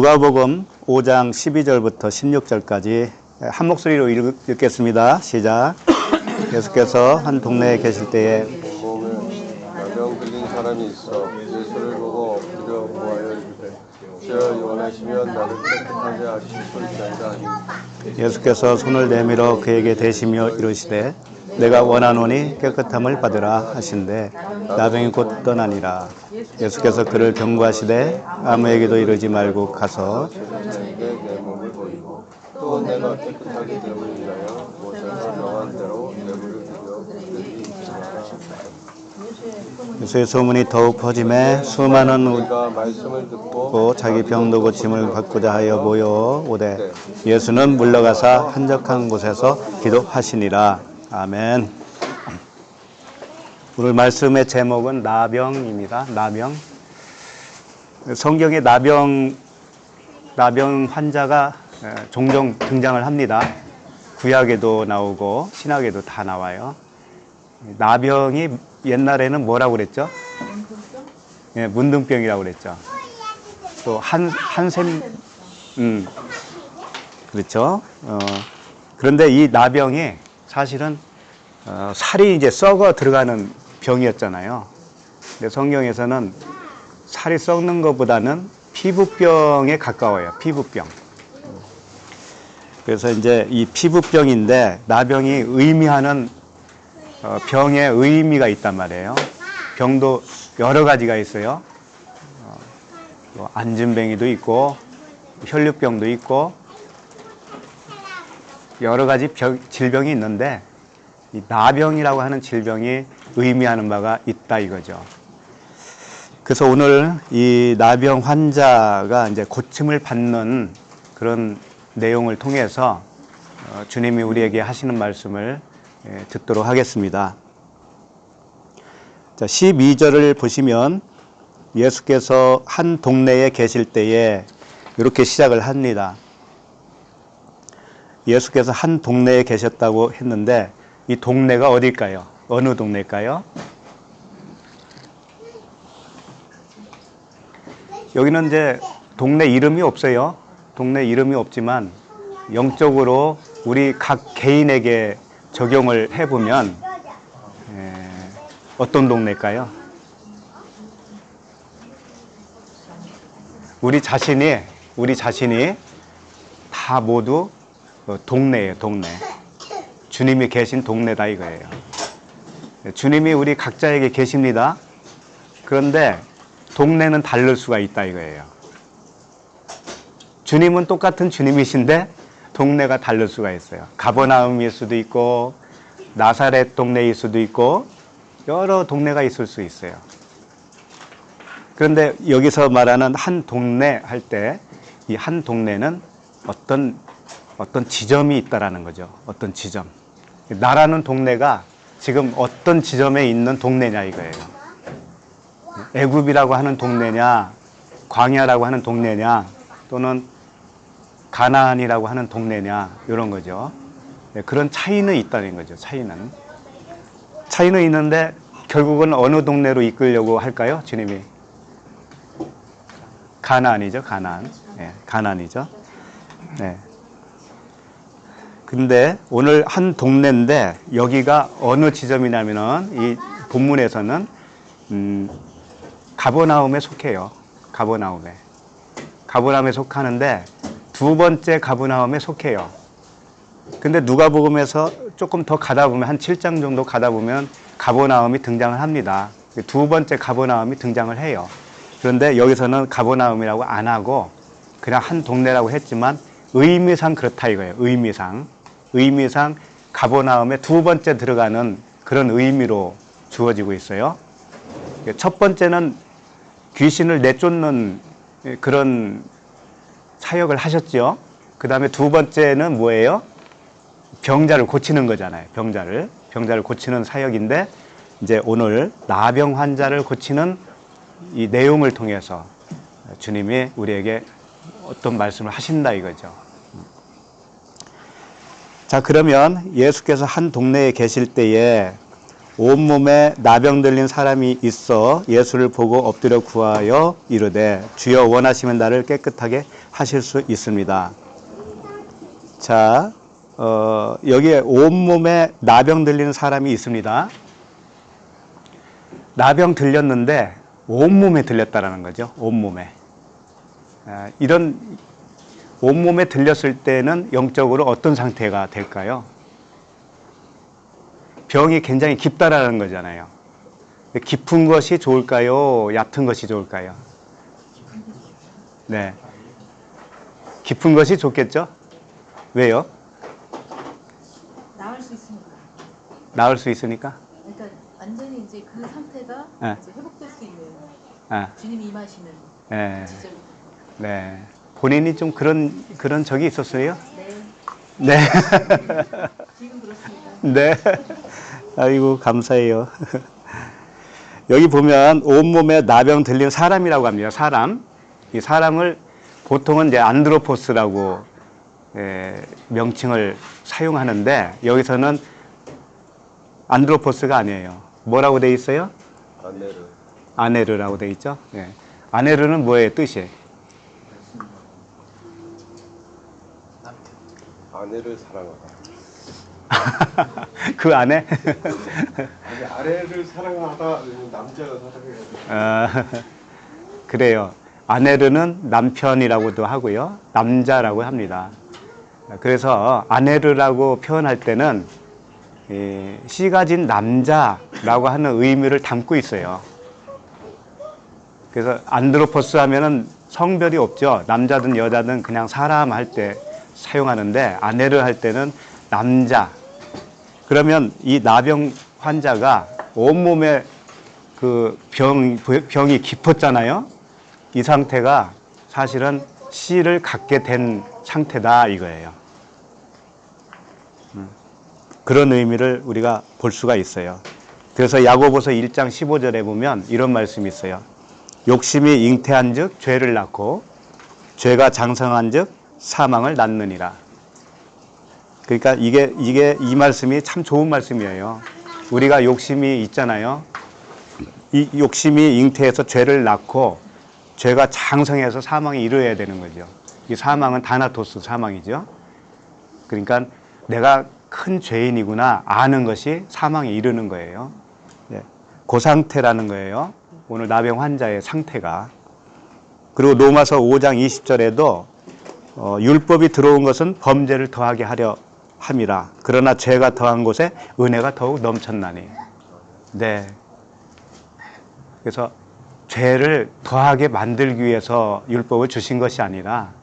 누가복음 5장 12절부터 16절까지 한 목소리로 읽겠습니다. 시작. 예수께서 한 동네에 계실 때에 몸에 나병 들린 사람이 있어 예수를 보고 엎드려 구하여 이르되 주여 원하시면 나를 깨끗하게 하실 수 있나이다. 예수께서 손을 내밀어 그에게 대시며 이르시되 내가 원하노니 깨끗함을 받으라 하신대 나병이 곧 떠나니라. 예수께서 그를 경고하시되 아무에게도 이르지 말고 가서 내 몸을 보이고 또 내가 깨끗하게 됨을 인하여 모세가 명한 대로 뇌물을 드려 그들이 입증하라. 예수의 소문이 더욱 퍼짐에 수많은 우리가 말씀을 듣고 자기 병도 고침을 받고자 하여 모여 오되 예수는 물러가사 한적한 곳에서 기도하시니라. 아멘. 오늘 말씀의 제목은 나병입니다. 나병. 성경에 나병 환자가 종종 등장을 합니다. 구약에도 나오고 신약에도 다 나와요. 나병이 옛날에는 뭐라고 그랬죠? 예, 문둥병이라고 그랬죠. 또 한센, 그렇죠. 그런데 이 나병이 사실은 살이 이제 썩어 들어가는 병이었잖아요. 근데 성경에서는 살이 썩는 것보다는 피부병에 가까워요. 피부병. 그래서 이제 이 피부병인데 나병이 의미하는 병의 의미가 있단 말이에요. 병도 여러 가지가 있어요. 안진뱅이도 있고 혈류병도 있고 여러 가지 질병이 있는데 이 나병이라고 하는 질병이 의미하는 바가 있다 이거죠. 그래서 오늘 이 나병 환자가 이제 고침을 받는 그런 내용을 통해서 주님이 우리에게 하시는 말씀을 듣도록 하겠습니다. 자, 12절을 보시면 예수께서 한 동네에 계실 때에 이렇게 시작을 합니다. 예수께서 한 동네에 계셨다고 했는데 이 동네가 어딜까요? 어느 동네일까요? 여기는 이제 동네 이름이 없어요. 동네 이름이 없지만 영적으로 우리 각 개인에게 적용을 해보면 어떤 동네일까요? 우리 자신이 다 모두 동네예요. 동네. 주님이 계신 동네다 이거예요. 주님이 우리 각자에게 계십니다. 그런데 동네는 다를 수가 있다 이거예요. 주님은 똑같은 주님이신데 동네가 다를 수가 있어요. 가버나움일 수도 있고 나사렛 동네일 수도 있고 여러 동네가 있을 수 있어요. 그런데 여기서 말하는 한 동네 할 때 이 한 동네는 어떤 지점이 있다라는 거죠. 어떤 지점. 나라는 동네가 지금 어떤 지점에 있는 동네냐 이거예요. 애굽이라고 하는 동네냐, 광야라고 하는 동네냐, 또는 가나안이라고 하는 동네냐 이런 거죠. 그런 차이는 있다는 거죠. 차이는 있는데 결국은 어느 동네로 이끌려고 할까요? 주님이 가나안이죠. 가나안. 네, 가나안이죠. 네. 근데 오늘 한 동네인데 여기가 어느 지점이냐면은 이 본문에서는 가버나움에 속해요. 가버나움에 속하는데 두 번째 가버나움에 속해요. 근데 누가복음에서 조금 더 가다 보면 한 7장 정도 가다 보면 가버나움이 등장을 합니다. 두 번째 가버나움이 등장을 해요. 그런데 여기서는 가버나움이라고 안 하고 그냥 한 동네라고 했지만 의미상 그렇다 이거예요. 의미상 가버나움에 두 번째 들어가는 그런 의미로 주어지고 있어요. 첫 번째는 귀신을 내쫓는 그런 사역을 하셨죠. 그 다음에 두 번째는 뭐예요? 병자를 고치는 거잖아요. 병자를 고치는 사역인데 이제 오늘 나병 환자를 고치는 이 내용을 통해서 주님이 우리에게 어떤 말씀을 하신다 이거죠. 자, 그러면 예수께서 한 동네에 계실 때에 온몸에 나병 들린 사람이 있어 예수를 보고 엎드려 구하여 이르되 주여 원하시면 나를 깨끗하게 하실 수 있습니다. 자, 여기에 온몸에 나병 들리는 사람이 있습니다. 나병 들렸는데 온몸에 들렸다라는 거죠. 온몸에. 이런 온몸에 들렸을 때는 영적으로 어떤 상태가 될까요? 병이 굉장히 깊다라는 거잖아요. 깊은 것이 좋을까요? 얕은 것이 좋을까요? 네. 깊은 것이 좋겠죠? 왜요? 나을 수 있으니까. 나을 수 있으니까? 그러니까 완전히 이제 그 상태가 네. 이제 회복될 수 있는 아, 주님이 임하시는 네. 지점. 네. 본인이 좀 그런 적이 있었어요? 네. 네. 지금 그렇습니다. 네. 아이고, 감사해요. 여기 보면 온몸에 나병 들린 사람이라고 합니다. 사람. 이 사람을 보통은 이제 안드로포스라고 명칭을 사용하는데 여기서는 안드로포스가 아니에요. 뭐라고 돼 있어요? 아내를. 아네르라고 돼 있죠. 예. 아네르는 뭐예요? 뜻이? 아내를 사랑하다. 그 안에? 아니, 아내를 사랑하다. 남자가 사랑해야 돼. 아, 그래요. 아네르는 남편이라고도 하고요. 남자라고 합니다. 그래서 아네르라고 표현할 때는 씨 가진 남자라고 하는 의미를 담고 있어요. 그래서 안드로포스 하면은 성별이 없죠. 남자든 여자든 그냥 사람 할 때 사용하는데 아네르 할 때는 남자. 그러면 이 나병 환자가 온몸에 그 병이 깊었잖아요. 이 상태가 사실은 씨를 갖게 된 상태다 이거예요. 그런 의미를 우리가 볼 수가 있어요. 그래서 야고보서 1장 15절에 보면 이런 말씀이 있어요. 욕심이 잉태한 즉 죄를 낳고 죄가 장성한 즉 사망을 낳느니라. 그러니까 이 말씀이 참 좋은 말씀이에요. 우리가 욕심이 있잖아요. 이 욕심이 잉태해서 죄를 낳고 죄가 장성해서 사망이 이루어야 되는 거죠. 이 사망은 다나토스 사망이죠. 그러니까 내가 큰 죄인이구나 아는 것이 사망에 이르는 거예요. 네. 그 상태라는 거예요. 오늘 나병 환자의 상태가. 그리고 로마서 5장 20절에도 율법이 들어온 것은 범죄를 더하게 하려 함이라. 그러나 죄가 더한 곳에 은혜가 더욱 넘쳤나니. 네. 그래서 죄를 더하게 만들기 위해서 율법을 주신 것이 아니라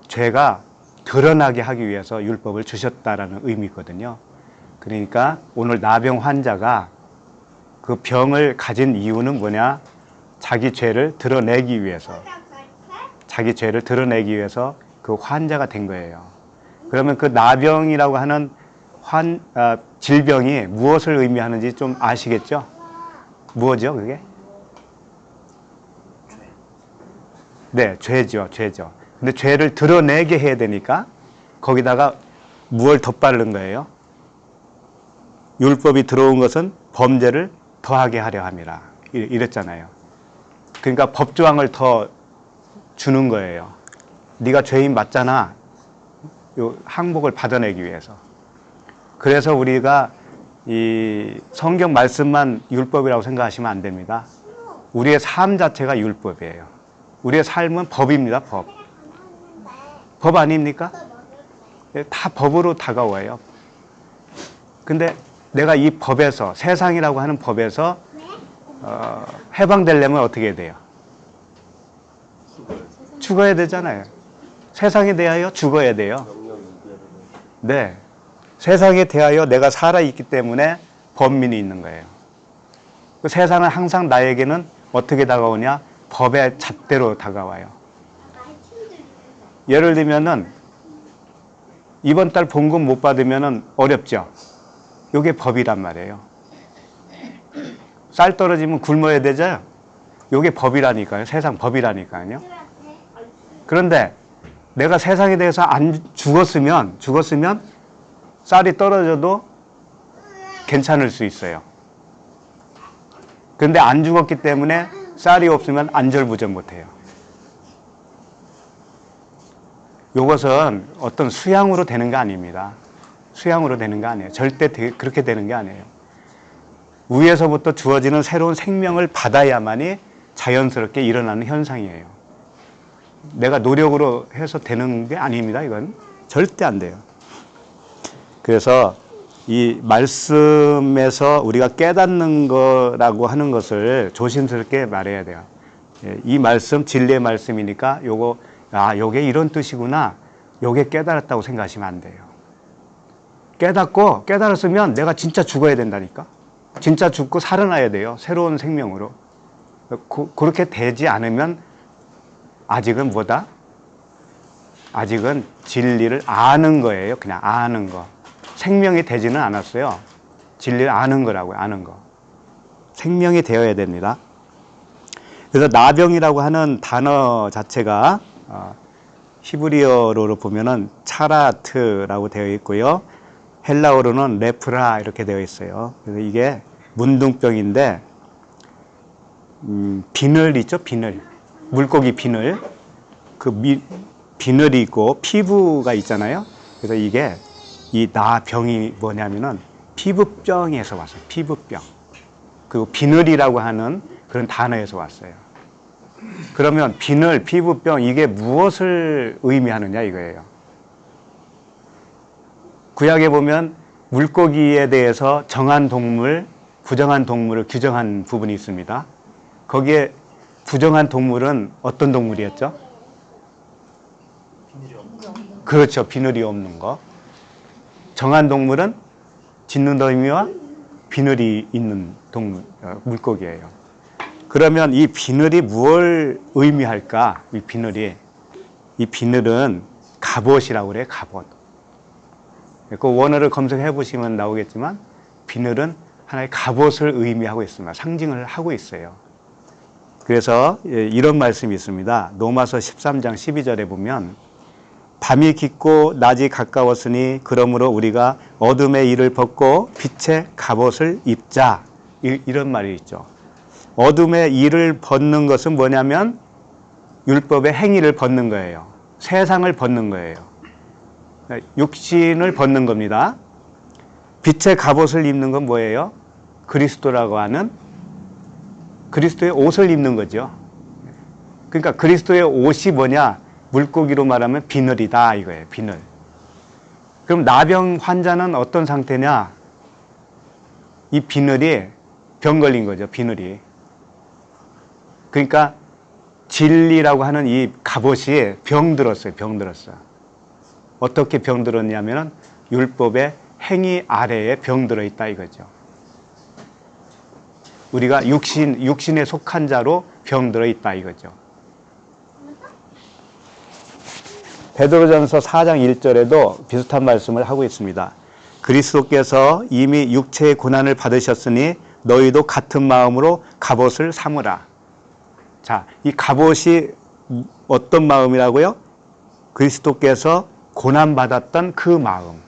죄가 드러나게 하기 위해서 율법을 주셨다라는 의미거든요. 그러니까 오늘 나병 환자가 그 병을 가진 이유는 뭐냐? 자기 죄를 드러내기 위해서 그 환자가 된 거예요. 그러면 그 나병이라고 하는 질병이 무엇을 의미하는지 좀 아시겠죠? 무엇이죠, 그게? 네, 죄죠. 근데 죄를 드러내게 해야 되니까 거기다가 무엇을 덧바르는 거예요? 율법이 들어온 것은 범죄를 더하게 하려 함이라. 이랬잖아요. 그러니까 법조항을 더 주는 거예요. 네가 죄인 맞잖아. 요 항복을 받아내기 위해서. 그래서 우리가 이 성경 말씀만 율법이라고 생각하시면 안 됩니다. 우리의 삶 자체가 율법이에요. 우리의 삶은 법입니다. 법 아닙니까? 다 법으로 다가와요. 근데 내가 이 법에서, 세상이라고 하는 법에서 해방되려면 어떻게 해야 돼요? 죽어야 되잖아요. 세상에 대하여 죽어야 돼요. 네. 세상에 대하여 내가 살아있기 때문에 범민이 있는 거예요. 그 세상은 항상 나에게는 어떻게 다가오냐? 법의 잣대로 다가와요. 예를 들면은 이번 달 봉급 못 받으면은 어렵죠. 이게 법이란 말이에요. 쌀 떨어지면 굶어야 되죠. 이게 법이라니까요. 세상 법이라니까요. 그런데 내가 세상에 대해서 안 죽었으면 쌀이 떨어져도 괜찮을 수 있어요. 그런데 안 죽었기 때문에 쌀이 없으면 안절부절 못해요. 이것은 어떤 수양으로 되는 게 아닙니다. 수양으로 되는 게 아니에요. 절대 그렇게 되는 게 아니에요. 위에서부터 주어지는 새로운 생명을 받아야만이 자연스럽게 일어나는 현상이에요. 내가 노력으로 해서 되는 게 아닙니다. 이건 절대 안 돼요. 그래서 이 말씀에서 우리가 깨닫는 거라고 하는 것을 조심스럽게 말해야 돼요. 이 말씀 진리의 말씀이니까 요게 이런 뜻이구나. 요게 깨달았다고 생각하시면 안 돼요. 깨달았으면 내가 진짜 죽어야 된다니까. 진짜 죽고 살아나야 돼요. 새로운 생명으로. 그렇게 되지 않으면 아직은 뭐다? 아직은 진리를 아는 거예요. 그냥 아는 거. 생명이 되지는 않았어요. 진리를 아는 거라고요. 아는 거. 생명이 되어야 됩니다. 그래서 나병이라고 하는 단어 자체가 히브리어로 보면은 차라트라고 되어 있고요. 헬라어로는 레프라 이렇게 되어 있어요. 그래서 이게 문둥병인데 비늘 있죠? 비늘. 물고기 비늘. 비늘이 있고 피부가 있잖아요. 그래서 이게 이 나병이 뭐냐면은 피부병에서 왔어요. 피부병. 그리고 비늘이라고 하는 그런 단어에서 왔어요. 그러면 비늘, 피부병 이게 무엇을 의미하느냐 이거예요. 구약에 보면 물고기에 대해서 정한 동물, 부정한 동물을 규정한 부분이 있습니다. 거기에 부정한 동물은 어떤 동물이었죠? 그렇죠. 비늘이 없는 거. 정한 동물은 진눈더미와 비늘이 있는 동물, 물고기예요. 그러면 이 비늘이 무엇을 의미할까? 이 비늘은 갑옷이라고 그래요. 갑옷. 그 원어를 검색해 보시면 나오겠지만 비늘은 하나의 갑옷을 의미하고 있습니다. 상징을 하고 있어요. 그래서 이런 말씀이 있습니다. 로마서 13장 12절에 보면 밤이 깊고 낮이 가까웠으니 그러므로 우리가 어둠의 일을 벗고 빛의 갑옷을 입자. 이런 말이 있죠. 어둠의 일을 벗는 것은 뭐냐면 율법의 행위를 벗는 거예요. 세상을 벗는 거예요. 육신을 벗는 겁니다. 빛의 갑옷을 입는 건 뭐예요? 그리스도라고 하는 그리스도의 옷을 입는 거죠. 그러니까 그리스도의 옷이 뭐냐? 물고기로 말하면 비늘이다 이거예요. 비늘. 그럼 나병 환자는 어떤 상태냐? 이 비늘이 병 걸린 거죠. 비늘이. 그러니까 진리라고 하는 이 갑옷이 병들었어요. 병들었어요. 어떻게 병들었냐면 율법의 행위 아래에 병들어 있다 이거죠. 우리가 육신에 속한 자로 병들어 있다 이거죠. 베드로전서 4장 1절에도 비슷한 말씀을 하고 있습니다. 그리스도께서 이미 육체의 고난을 받으셨으니 너희도 같은 마음으로 갑옷을 삼으라. 자, 이 갑옷이 어떤 마음이라고요? 그리스도께서 고난받았던 그 마음.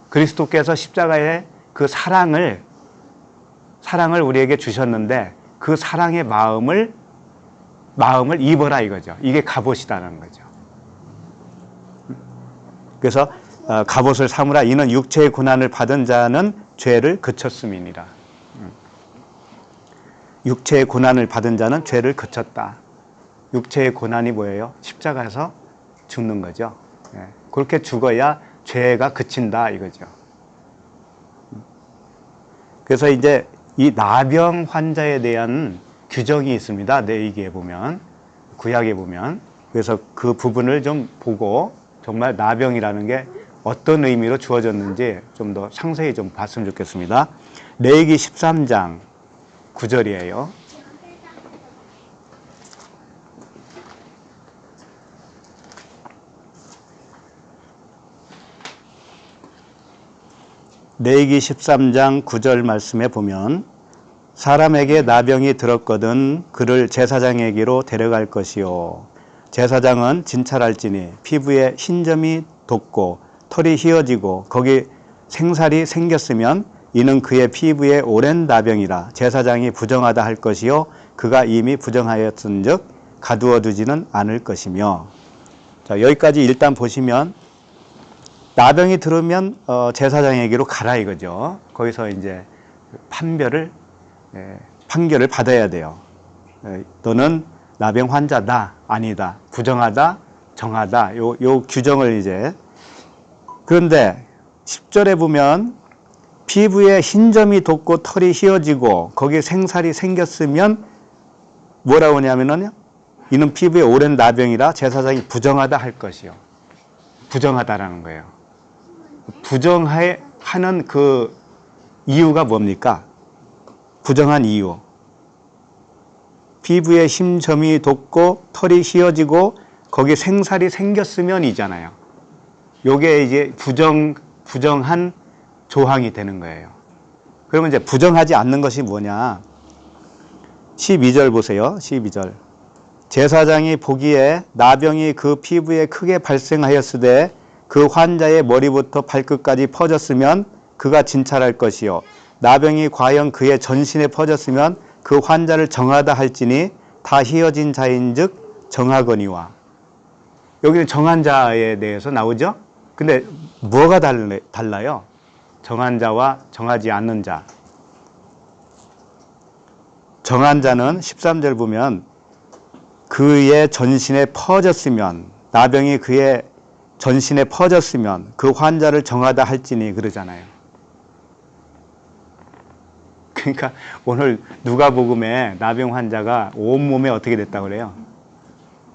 그리스도께서 십자가에 그 사랑을 우리에게 주셨는데 그 사랑의 마음을 입어라 이거죠. 이게 갑옷이라는 거죠. 그래서 갑옷을 삼으라. 이는 육체의 고난을 받은 자는 죄를 그쳤음이니라. 육체의 고난을 받은 자는 죄를 그쳤다. 육체의 고난이 뭐예요? 십자가에서 죽는 거죠. 그렇게 죽어야 죄가 그친다 이거죠. 그래서 이제 이 나병 환자에 대한 규정이 있습니다. 레위기에 보면, 구약에 보면. 그래서 그 부분을 좀 보고 정말 나병이라는 게 어떤 의미로 주어졌는지 좀 더 상세히 좀 봤으면 좋겠습니다. 레위기 13장 9절이에요. 레위기 13장 9절 말씀에 보면 사람에게 나병이 들었거든 그를 제사장에게로 데려갈 것이요. 제사장은 진찰할지니 피부에 흰점이 돋고 털이 휘어지고 거기 생살이 생겼으면 이는 그의 피부에 오랜 나병이라 제사장이 부정하다 할 것이요 그가 이미 부정하였은즉 가두어 두지는 않을 것이며. 자, 여기까지 일단 보시면 나병이 들으면 제사장에게로 가라 이거죠. 거기서 이제 판결을 받아야 돼요. 너는 나병 환자다, 아니다, 부정하다, 정하다, 요 규정을 이제. 그런데 10절에 보면 피부에 흰 점이 돋고 털이 휘어지고 거기에 생살이 생겼으면 뭐라고 하냐면은 이는 피부에 오랜 나병이라 제사장이 부정하다 할 것이요. 부정하다라는 거예요. 부정하는 그 이유가 뭡니까? 부정한 이유. 피부에 흰 점이 돋고 털이 휘어지고 거기에 생살이 생겼으면이잖아요. 요게 이제 부정한 조항이 되는 거예요. 그러면 이제 부정하지 않는 것이 뭐냐? 12절 보세요. 12절. 제사장이 보기에 나병이 그 피부에 크게 발생하였으되 그 환자의 머리부터 발끝까지 퍼졌으면 그가 진찰할 것이요. 나병이 과연 그의 전신에 퍼졌으면 그 환자를 정하다 할지니 다 휘어진 자인즉 정하거니와. 여기는 정한 자에 대해서 나오죠? 근데 뭐가 달라요? 정한 자와 정하지 않는 자. 정한 자는 13절 보면 그의 전신에 퍼졌으면, 나병이 그의 전신에 퍼졌으면 그 환자를 정하다 할지니 그러잖아요. 그러니까 오늘 누가복음에 나병 환자가 온몸에 어떻게 됐다고 그래요?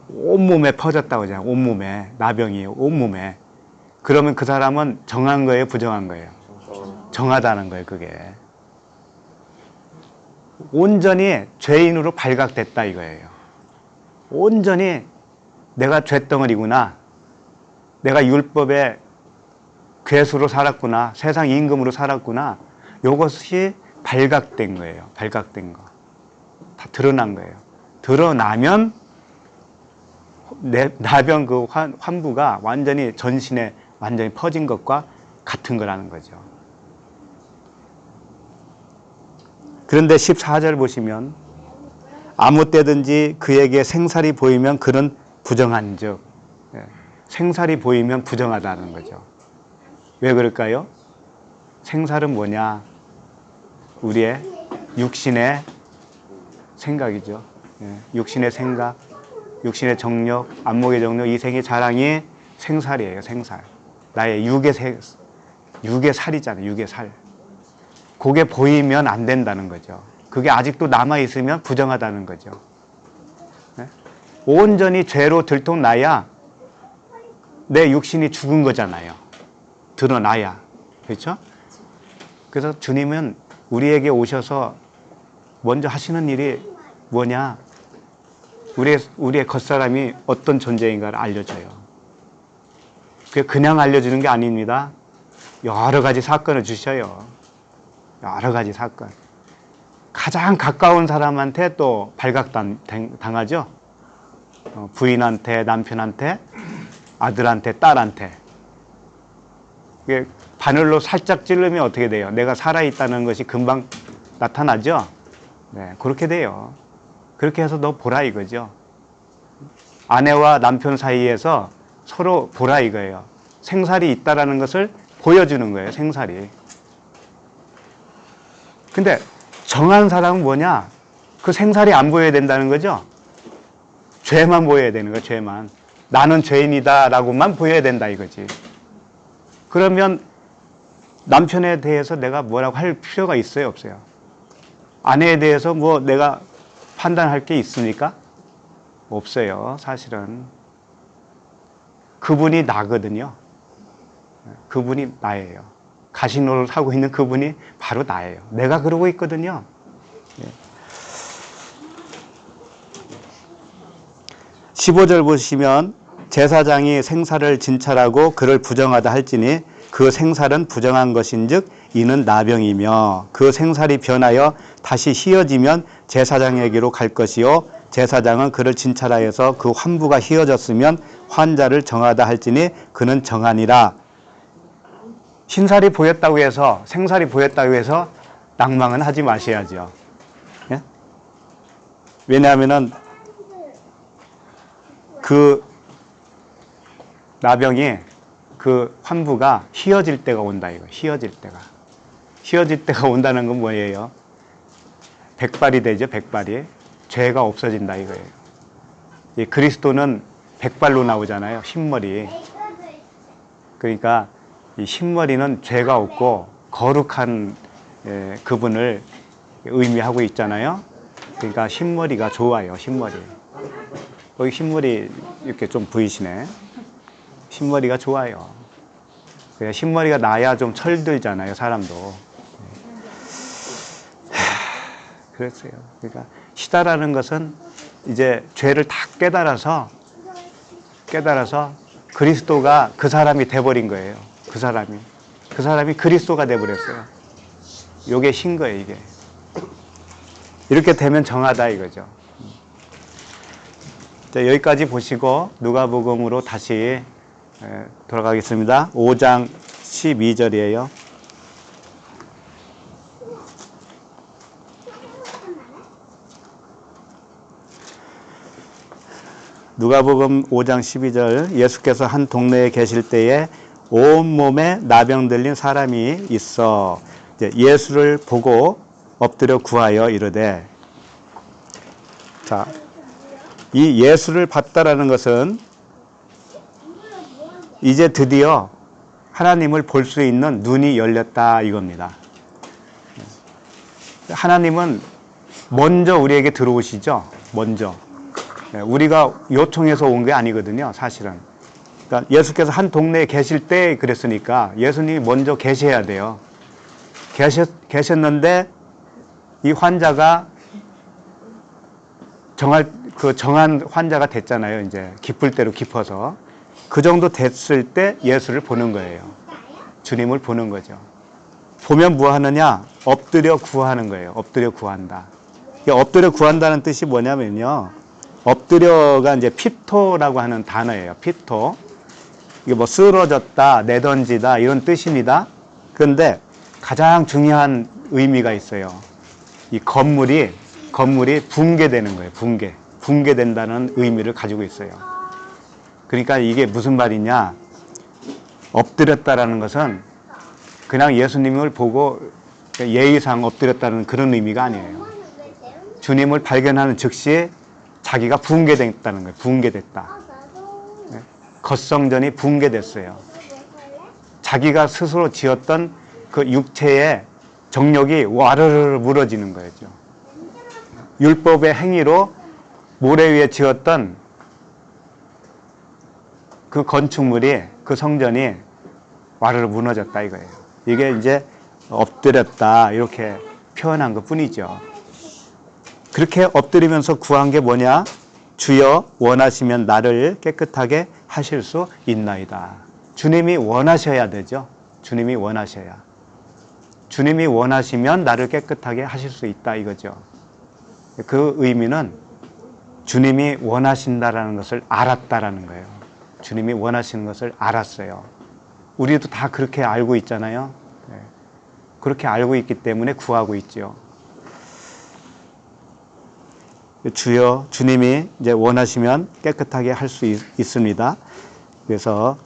온몸에 퍼졌다고 하잖아요. 온몸에. 나병이 온몸에. 그러면 그 사람은 정한 거예요? 부정한 거예요? 정하다는 거예요. 그게. 온전히 죄인으로 발각됐다 이거예요. 온전히 내가 죄덩어리구나. 내가 율법의 괴수로 살았구나. 세상 임금으로 살았구나. 이것이 발각된 거예요. 발각된 거. 다 드러난 거예요. 드러나면 나병 그 환부가 완전히 전신에 완전히 퍼진 것과 같은 거라는 거죠. 그런데 14절 보시면 아무 때든지 그에게 생살이 보이면 그는 부정한 즉, 생살이 보이면 부정하다는 거죠. 왜 그럴까요? 생살은 뭐냐? 우리의 육신의 생각이죠. 육신의 생각, 육신의 정력, 안목의 정력, 이생의 자랑이 생살이에요. 생살. 나의 육의 살이잖아요. 육의 살. 그게 보이면 안 된다는 거죠. 그게 아직도 남아있으면 부정하다는 거죠. 온전히 죄로 들통나야 내 육신이 죽은 거잖아요. 드러나야. 그렇죠? 그래서 주님은 우리에게 오셔서 먼저 하시는 일이 뭐냐? 우리의 겉사람이 어떤 존재인가를 알려줘요. 그게 그냥 알려주는 게 아닙니다. 여러 가지 사건을 주셔요. 여러 가지 사건. 가장 가까운 사람한테 또 발각당하죠. 부인한테, 남편한테, 아들한테, 딸한테. 이게 바늘로 살짝 찌르면 어떻게 돼요? 내가 살아있다는 것이 금방 나타나죠? 네, 그렇게 돼요. 그렇게 해서 너 보라 이거죠. 아내와 남편 사이에서 서로 보라 이거예요. 생살이 있다라는 것을 보여주는 거예요. 생살이. 근데 정한 사람은 뭐냐? 그 생살이 안 보여야 된다는 거죠. 죄만 보여야 되는 거예요. 죄만. 나는 죄인이다 라고만 보여야 된다 이거지. 그러면 남편에 대해서 내가 뭐라고 할 필요가 있어요? 없어요? 아내에 대해서 뭐 내가 판단할 게 있습니까? 없어요. 사실은. 그분이 나거든요. 그분이 나예요. 가시노를 하고 있는 그분이 바로 나예요. 내가 그러고 있거든요. 15절 보시면 제사장이 생살을 진찰하고 그를 부정하다 할지니 그 생살은 부정한 것인즉 이는 나병이며 그 생살이 변하여 다시 휘어지면 제사장에게로 갈 것이요 제사장은 그를 진찰하여서 그 환부가 휘어졌으면 환자를 정하다 할지니 그는 정하니라. 신살이 보였다고 해서, 생살이 보였다고 해서 낭망은 하지 마셔야죠. 예? 왜냐하면은 그 나병이, 그 환부가 희어질 때가 온다 이거. 희어질 때가. 희어질 때가 온다는 건 뭐예요? 백발이 되죠. 백발이. 죄가 없어진다 이거예요. 이 그리스도는 백발로 나오잖아요. 흰머리. 그러니까 이 흰머리는 죄가 없고 거룩한 그분을 의미하고 있잖아요. 그러니까 흰머리가 좋아요. 흰머리. 여기 흰머리 이렇게 좀 보이시네. 흰머리가 좋아요. 흰머리가 나야 좀 철들잖아요, 사람도. 그랬어요. 그러니까 시다라는 것은 이제 죄를 다 깨달아서 그리스도가 그 사람이 돼버린 거예요. 그 사람이 그리스도가 돼버렸어요. 요게 신 거예요, 이게. 이렇게 되면 정하다 이거죠. 자, 여기까지 보시고 누가복음으로 다시 돌아가겠습니다. 5장 12절이에요. 누가복음 5장 12절. 예수께서 한 동네에 계실 때에 온몸에 나병 들린 사람이 있어 예수를 보고 엎드려 구하여 이르되. 자, 이 예수를 봤다라는 것은 이제 드디어 하나님을 볼 수 있는 눈이 열렸다 이겁니다. 하나님은 먼저 우리에게 들어오시죠. 먼저. 우리가 요청해서 온 게 아니거든요, 사실은. 그러니까 예수께서 한 동네에 계실 때 그랬으니까 예수님이 먼저 계셔야 돼요. 계셨는데 이 환자가 정한 환자가 됐잖아요. 이제 깊을 대로 깊어서. 그 정도 됐을 때 예수를 보는 거예요. 주님을 보는 거죠. 보면 뭐 하느냐? 엎드려 구하는 거예요. 엎드려 구한다. 엎드려 구한다는 뜻이 뭐냐면요. 엎드려가 이제 피토라고 하는 단어예요. 피토. 이게 뭐 쓰러졌다, 내던지다 이런 뜻입니다. 그런데 가장 중요한 의미가 있어요. 이 건물이 붕괴되는 거예요. 붕괴된다는 의미를 가지고 있어요. 그러니까 이게 무슨 말이냐? 엎드렸다라는 것은 그냥 예수님을 보고 예의상 엎드렸다는 그런 의미가 아니에요. 주님을 발견하는 즉시 자기가 붕괴됐다는 거예요. 붕괴됐다. 겉성전이 붕괴됐어요. 자기가 스스로 지었던 그 육체의 정욕이 와르르 무너지는 거죠. 율법의 행위로 모래 위에 지었던 그 건축물이, 그 성전이 와르르 무너졌다 이거예요. 이게 이제 엎드렸다 이렇게 표현한 것 뿐이죠. 그렇게 엎드리면서 구한 게 뭐냐? 주여 원하시면 나를 깨끗하게 하실 수 있나이다. 주님이 원하셔야 되죠. 주님이 원하셔야. 주님이 원하시면 나를 깨끗하게 하실 수 있다 이거죠. 그 의미는 주님이 원하신다라는 것을 알았다라는 거예요. 주님이 원하시는 것을 알았어요. 우리도 다 그렇게 알고 있잖아요. 그렇게 알고 있기 때문에 구하고 있죠. 주여, 주님이 이제 원하시면 깨끗하게 할 수 있습니다. 그래서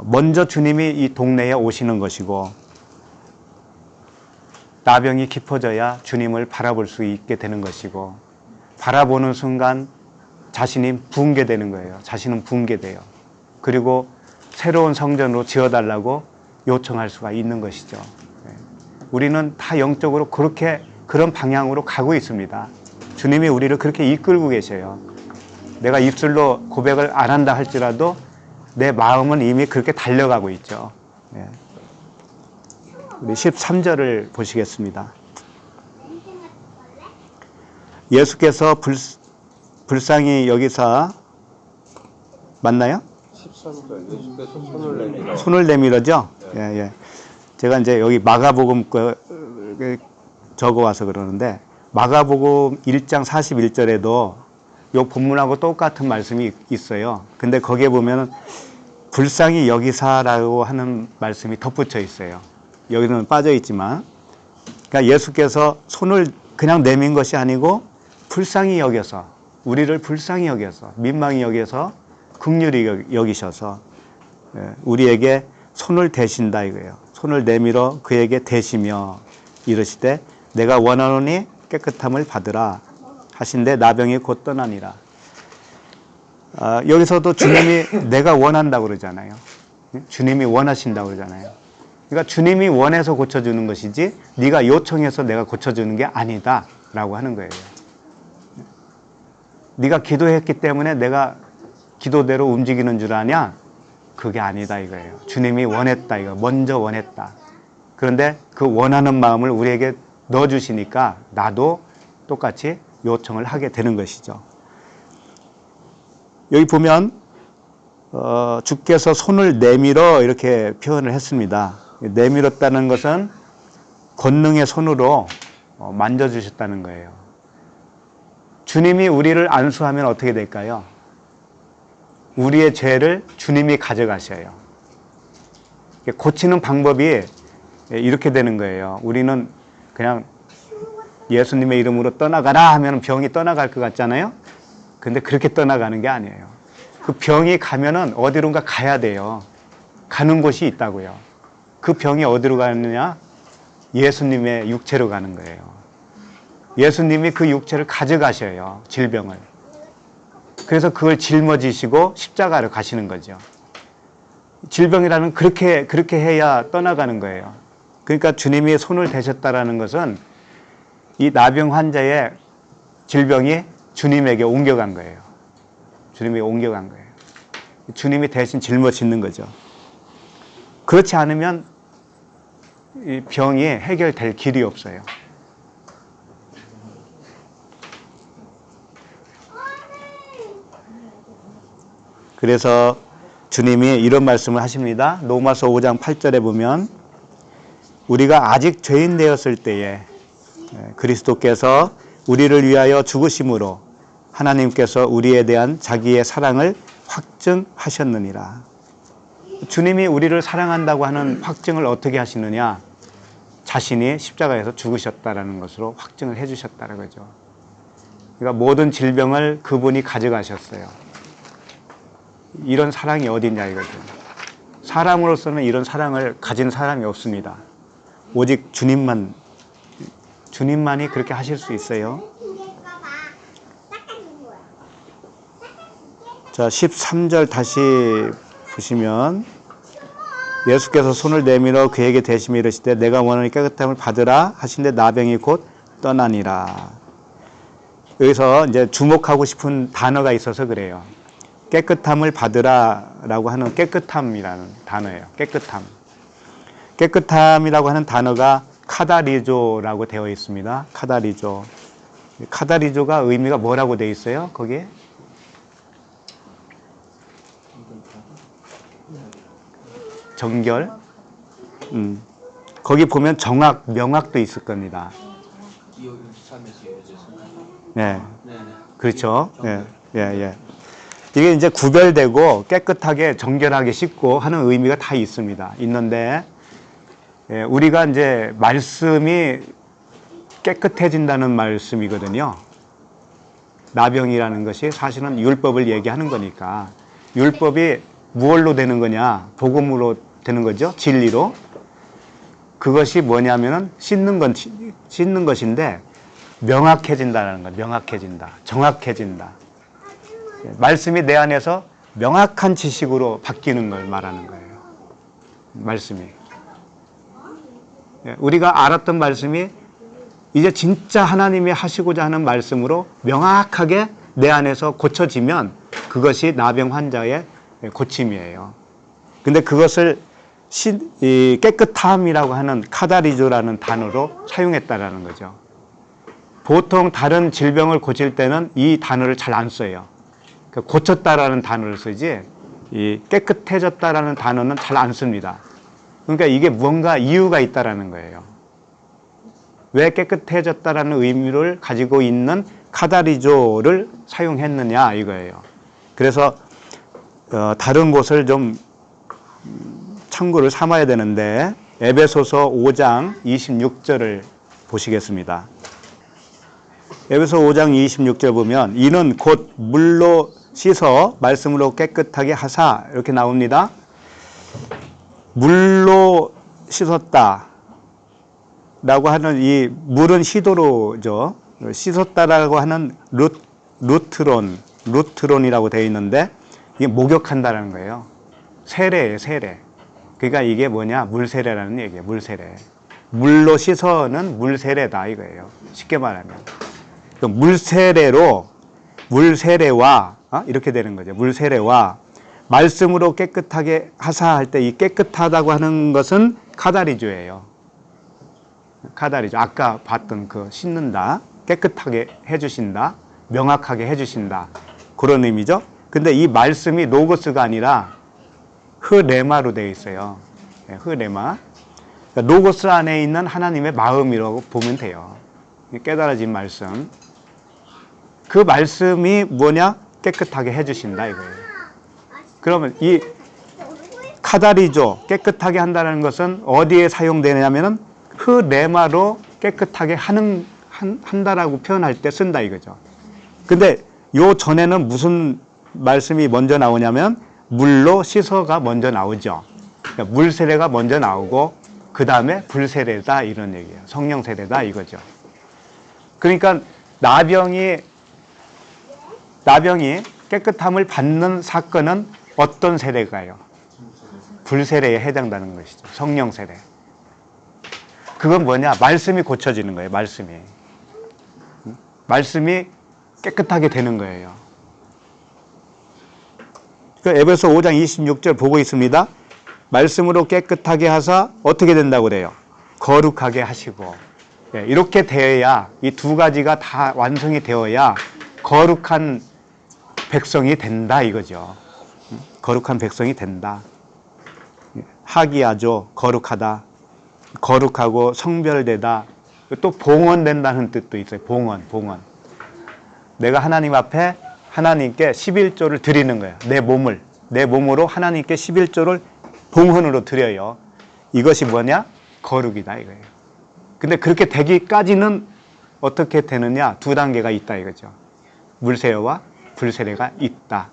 먼저 주님이 이 동네에 오시는 것이고 나병이 깊어져야 주님을 바라볼 수 있게 되는 것이고 바라보는 순간 자신이 붕괴되는 거예요. 자신은 붕괴돼요. 그리고 새로운 성전으로 지어달라고 요청할 수가 있는 것이죠. 우리는 다 영적으로 그런 방향으로 가고 있습니다. 주님이 우리를 그렇게 이끌고 계셔요. 내가 입술로 고백을 안 한다 할지라도 내 마음은 이미 그렇게 달려가고 있죠. 우리 13절을 보시겠습니다. 예수께서 불쌍히 여기사 맞나요? 13절 예수께서 손을 내밀어. 손을 내밀어죠? 예. 제가 이제 여기 마가복음 거 적어 와서 그러는데 마가복음 1장 41절에도 요 본문하고 똑같은 말씀이 있어요. 근데 거기에 보면 불쌍히 여기사라고 하는 말씀이 덧붙여 있어요. 여기는 빠져 있지만, 그러니까 예수께서 손을 그냥 내민 것이 아니고 불쌍히 여겨서, 우리를 불쌍히 여겨서, 민망히 여겨서, 긍휼히 여기셔서 우리에게 손을 대신다 이거예요. 손을 내밀어 그에게 대시며 이르시되 내가 원하노니 깨끗함을 받으라 하신데 나병이 곧 떠나니라. 여기서도 주님이 내가 원한다고 그러잖아요. 주님이 원하신다고 그러잖아요. 그러니까 주님이 원해서 고쳐주는 것이지 네가 요청해서 내가 고쳐주는 게 아니다 라고 하는 거예요. 네가 기도했기 때문에 내가 기도대로 움직이는 줄 아냐? 그게 아니다 이거예요. 주님이 원했다 이거, 먼저 원했다. 그런데 그 원하는 마음을 우리에게 넣어주시니까 나도 똑같이 요청을 하게 되는 것이죠. 여기 보면 주께서 손을 내밀어 이렇게 표현을 했습니다. 내밀었다는 것은 권능의 손으로 만져주셨다는 거예요. 주님이 우리를 안수하면 어떻게 될까요? 우리의 죄를 주님이 가져가셔요. 고치는 방법이 이렇게 되는 거예요. 우리는 그냥 예수님의 이름으로 떠나가라 하면 병이 떠나갈 것 같잖아요. 근데 그렇게 떠나가는 게 아니에요. 그 병이 가면은 어디론가 가야 돼요. 가는 곳이 있다고요. 그 병이 어디로 가느냐? 예수님의 육체로 가는 거예요. 예수님이 그 육체를 가져가셔요. 질병을. 그래서 그걸 짊어지시고 십자가로 가시는 거죠. 질병이라는 그렇게 해야 떠나가는 거예요. 그러니까 주님이 손을 대셨다라는 것은 이 나병 환자의 질병이 주님에게 옮겨간 거예요. 주님이 옮겨간 거예요. 주님이 대신 짊어지는 거죠. 그렇지 않으면 이 병이 해결될 길이 없어요. 그래서 주님이 이런 말씀을 하십니다. 로마서 5장 8절에 보면 우리가 아직 죄인 되었을 때에 그리스도께서 우리를 위하여 죽으심으로 하나님께서 우리에 대한 자기의 사랑을 확증하셨느니라. 주님이 우리를 사랑한다고 하는 확증을 어떻게 하시느냐? 자신이 십자가에서 죽으셨다라는 것으로 확증을 해주셨다는 거죠. 그러니까 모든 질병을 그분이 가져가셨어요. 이런 사랑이 어딨냐 이거죠. 사람으로서는 이런 사랑을 가진 사람이 없습니다. 오직 주님만이 그렇게 하실 수 있어요. 자, 13절 다시 보시면 예수께서 손을 내밀어 그에게 대시며 이르시되 내가 원하니 깨끗함을 받으라 하신데 나병이 곧 떠나니라. 여기서 이제 주목하고 싶은 단어가 있어서 그래요. 깨끗함을 받으라라고 하는 깨끗함이라는 단어예요. 깨끗함. 깨끗함이라고 하는 단어가 카다리조라고 되어 있습니다. 카다리조. 카다리조가 의미가 뭐라고 되어 있어요? 거기에? 정결. 거기 보면 정확, 명확도 있을 겁니다. 네. 그렇죠. 예, 예, 예. 이게 이제 구별되고 깨끗하게 정결하게 씻고 하는 의미가 다 있습니다. 있는데, 우리가 이제 말씀이 깨끗해진다는 말씀이거든요. 나병이라는 것이 사실은 율법을 얘기하는 거니까, 율법이 무엇로 되는 거냐? 복음으로 되는 거죠. 진리로. 그것이 뭐냐면은 씻는 것인데 명확해진다는 거예요. 명확해진다. 정확해진다. 말씀이 내 안에서 명확한 지식으로 바뀌는 걸 말하는 거예요. 말씀이. 우리가 알았던 말씀이 이제 진짜 하나님이 하시고자 하는 말씀으로 명확하게 내 안에서 고쳐지면 그것이 나병 환자의 고침이에요. 근데 그것을 깨끗함이라고 하는 카다리조라는 단어로 사용했다라는 거죠. 보통 다른 질병을 고칠 때는 이 단어를 잘 안 써요. 고쳤다라는 단어를 쓰지 이 깨끗해졌다라는 단어는 잘 안 씁니다. 그러니까 이게 뭔가 이유가 있다라는 거예요. 왜 깨끗해졌다라는 의미를 가지고 있는 카다리조를 사용했느냐 이거예요. 그래서 다른 곳을 좀 참고를 삼아야 되는데 에베소서 5장 26절을 보시겠습니다. 에베소 5장 26절 보면 이는 곧 물로 씻어 말씀으로 깨끗하게 하사 이렇게 나옵니다. 물로 씻었다 라고 하는 이 물은 시도로죠. 씻었다라고 하는 루트론이라고 되어 있는데 이게 목욕한다라는 거예요. 세례예요, 세례. 그러니까 이게 뭐냐? 물세례라는 얘기예요. 물세례. 물로 씻어는 물세례다 이거예요. 쉽게 말하면. 물세례와 이렇게 되는 거죠. 물세례와 말씀으로 깨끗하게 하사 할 때 이 깨끗하다고 하는 것은 카다리조예요. 카다리조. 아까 봤던 그 씻는다, 깨끗하게 해주신다, 명확하게 해주신다 그런 의미죠. 근데 이 말씀이 로고스가 아니라 흐레마로 되어 있어요. 흐레마. 그러니까 로고스 안에 있는 하나님의 마음이라고 보면 돼요. 깨달아진 말씀. 그 말씀이 뭐냐? 깨끗하게 해주신다 이거예요. 그러면 이 카다리조, 깨끗하게 한다는 것은 어디에 사용되냐면은 흐레마로 깨끗하게 한다라고 표현할 때 쓴다 이거죠. 근데 요 전에는 무슨 말씀이 먼저 나오냐면 물로 씻어가 먼저 나오죠. 그러니까 물 세례가 먼저 나오고 그 다음에 불 세례다 이런 얘기예요. 성령 세례다 이거죠. 그러니까 나병이 깨끗함을 받는 사건은 어떤 세례가요? 불 세례에 해당되는 것이죠. 성령 세례. 그건 뭐냐? 말씀이 고쳐지는 거예요. 말씀이 깨끗하게 되는 거예요. 에베소 5장 26절 보고 있습니다. 말씀으로 깨끗하게 하사 어떻게 된다고 그래요? 거룩하게 하시고. 이렇게 되어야 이 두 가지가 다 완성이 되어야 거룩한 백성이 된다 이거죠. 거룩한 백성이 된다. 하기야죠. 거룩하다. 거룩하고 성별되다. 또 봉헌된다는 뜻도 있어요. 봉헌. 내가 하나님 앞에 하나님께 11조를 드리는 거예요. 내 몸으로 하나님께 11조를 봉헌으로 드려요. 이것이 뭐냐? 거룩이다 이거예요. 근데 그렇게 되기까지는 어떻게 되느냐? 두 단계가 있다 이거죠. 물세례와 불세례가 있다.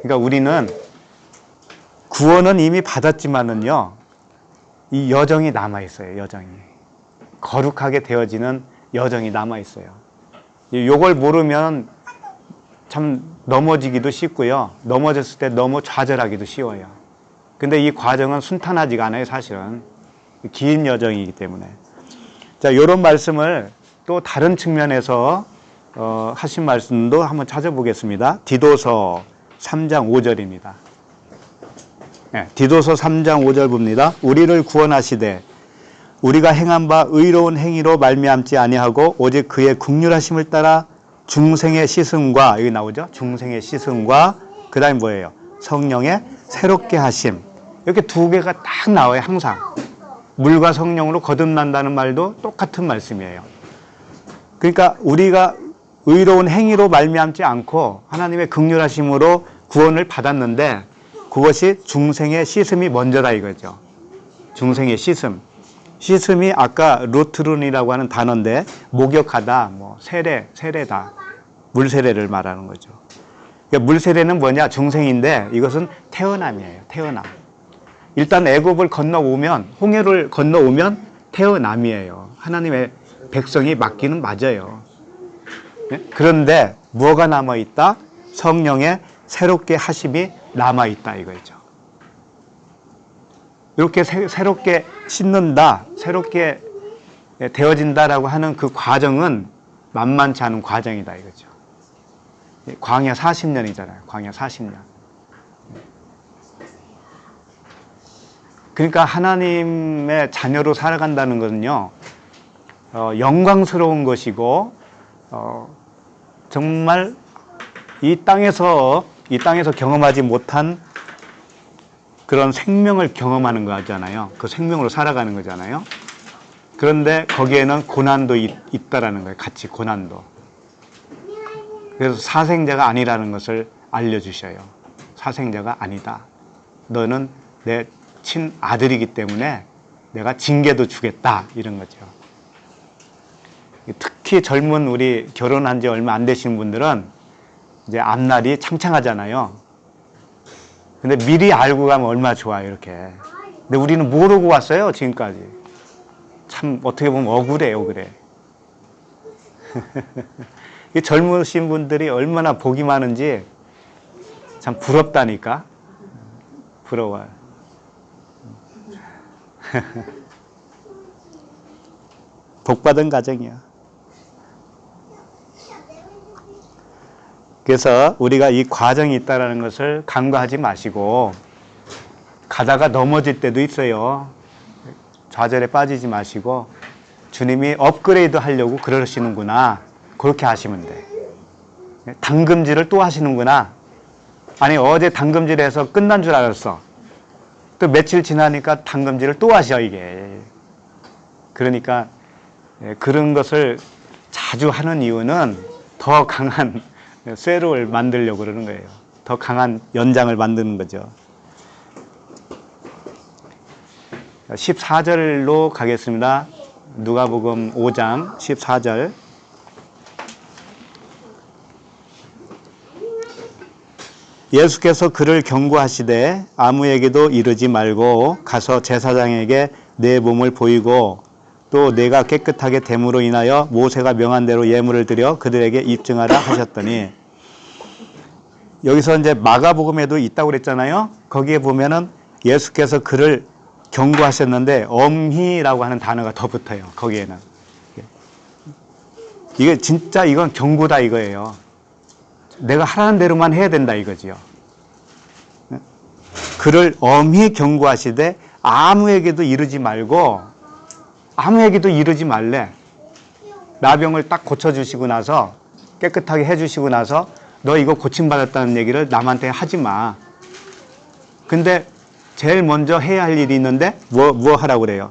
그러니까 우리는 구원은 이미 받았지만은요, 이 여정이 남아있어요. 여정이. 거룩하게 되어지는 여정이 남아있어요. 요걸 모르면 참 넘어지기도 쉽고요. 넘어졌을 때 너무 좌절하기도 쉬워요. 근데 이 과정은 순탄하지가 않아요. 사실은. 긴 여정이기 때문에. 자, 요런 말씀을 또 다른 측면에서 하신 말씀도 한번 찾아보겠습니다. 디도서 3장 5절입니다. 네, 디도서 3장 5절 봅니다. 우리를 구원하시되 우리가 행한 바 의로운 행위로 말미암지 아니하고 오직 그의 긍휼하심을 따라 중생의 씻음과, 여기 나오죠? 중생의 씻음과 그 다음에 뭐예요? 성령의 새롭게 하심. 이렇게 두 개가 딱 나와요. 항상. 물과 성령으로 거듭난다는 말도 똑같은 말씀이에요. 그러니까 우리가 의로운 행위로 말미암지 않고 하나님의 긍휼하심으로 구원을 받았는데 그것이 중생의 씻음이 먼저다 이거죠. 중생의 씻음. 씻음이 아까 루트룬이라고 하는 단어인데 목욕하다, 뭐 세례다. 물세례를 말하는 거죠. 그러니까 물세례는 뭐냐? 중생인데 이것은 태어남이에요. 태어남. 일단 애굽을 건너오면, 홍해를 건너오면 태어남이에요. 하나님의 백성이 맞기는 맞아요. 그런데 뭐가 남아있다? 성령의 새롭게 하심이 남아있다 이거죠. 이렇게 새롭게 씻는다, 새롭게 되어진다라고 하는 그 과정은 만만치 않은 과정이다 이거죠. 광야 40년이잖아요. 광야 40년. 그러니까 하나님의 자녀로 살아간다는 것은요, 영광스러운 것이고, 정말 이 땅에서 경험하지 못한 그런 생명을 경험하는 거잖아요. 그 생명으로 살아가는 거잖아요. 그런데 거기에는 고난도 있다라는 거예요. 같이 고난도. 그래서 사생자가 아니라는 것을 알려주셔요. 사생자가 아니다. 너는 내 친아들이기 때문에 내가 징계도 주겠다 이런 거죠. 특히 젊은 우리 결혼한 지 얼마 안 되신 분들은 이제 앞날이 창창하잖아요. 근데 미리 알고 가면 얼마나 좋아요, 이렇게. 근데 우리는 모르고 왔어요, 지금까지. 참 어떻게 보면 억울해요, 억울해. 이 젊으신 분들이 얼마나 복이 많은지 참 부럽다니까. 부러워요. 복받은 가정이야. 그래서 우리가 이 과정이 있다는 것을 간과하지 마시고, 가다가 넘어질 때도 있어요. 좌절에 빠지지 마시고, 주님이 업그레이드 하려고 그러시는구나, 그렇게 하시면 돼. 당금질을 또 하시는구나. 아니, 어제 당금질 해서 끝난 줄 알았어. 또 며칠 지나니까 당금질을 또 하셔, 이게. 그러니까 그런 것을 자주 하는 이유는 더 강한 쇠를 만들려고 그러는 거예요. 더 강한 연장을 만드는 거죠. 14절로 가겠습니다. 누가복음 5장 14절. 예수께서 그를 경고하시되 아무에게도 이르지 말고 가서 제사장에게 내 몸을 보이고 또 내가 깨끗하게 됨으로 인하여 모세가 명한 대로 예물을 드려 그들에게 입증하라 하셨더니, 여기서 이제 마가복음에도 있다고 그랬잖아요. 거기에 보면은 예수께서 그를 경고하셨는데 엄히라고 하는 단어가 더 붙어요. 거기에는. 이게 진짜 이건 경고다 이거예요. 내가 하라는 대로만 해야 된다 이거지요. 그를 엄히 경고하시되 아무에게도 이르지 말고, 아무에게도 이르지 말래. 나병을 딱 고쳐주시고 나서, 깨끗하게 해주시고 나서 너 이거 고침받았다는 얘기를 남한테 하지 마. 근데 제일 먼저 해야 할 일이 있는데 뭐 하라고 그래요?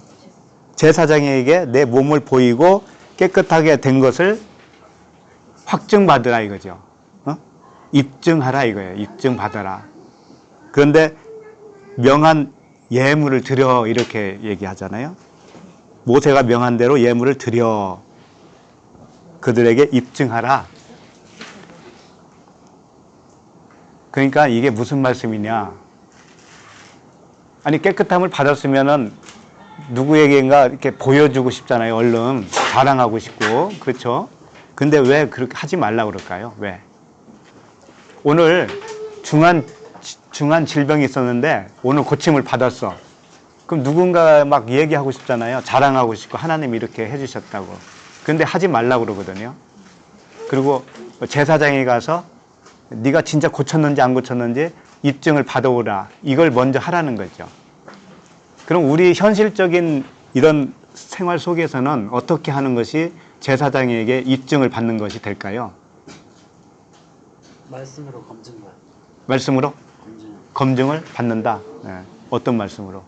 제사장에게 내 몸을 보이고 깨끗하게 된 것을 확증받으라 이거죠. 입증하라 이거예요. 입증받아라. 그런데 명한 예물을 드려 이렇게 얘기하잖아요. 모세가 명한 대로 예물을 드려 그들에게 입증하라. 그러니까 이게 무슨 말씀이냐. 아니, 깨끗함을 받았으면은 누구에게인가 이렇게 보여주고 싶잖아요. 얼른 자랑하고 싶고. 그렇죠? 근데 왜 그렇게 하지 말라고 그럴까요? 왜? 오늘 중한 질병이 있었는데 오늘 고침을 받았어. 그럼 누군가 막 얘기하고 싶잖아요. 자랑하고 싶고 하나님이 이렇게 해주셨다고. 근데 하지 말라고 그러거든요. 그리고 제사장에 가서 네가 진짜 고쳤는지 안 고쳤는지 입증을 받아오라. 이걸 먼저 하라는 거죠. 그럼 우리 현실적인 이런 생활 속에서는 어떻게 하는 것이 제사장에게 입증을 받는 것이 될까요? 말씀으로 검증만. 말씀으로? 검증을 받는다. 네. 어떤 말씀으로?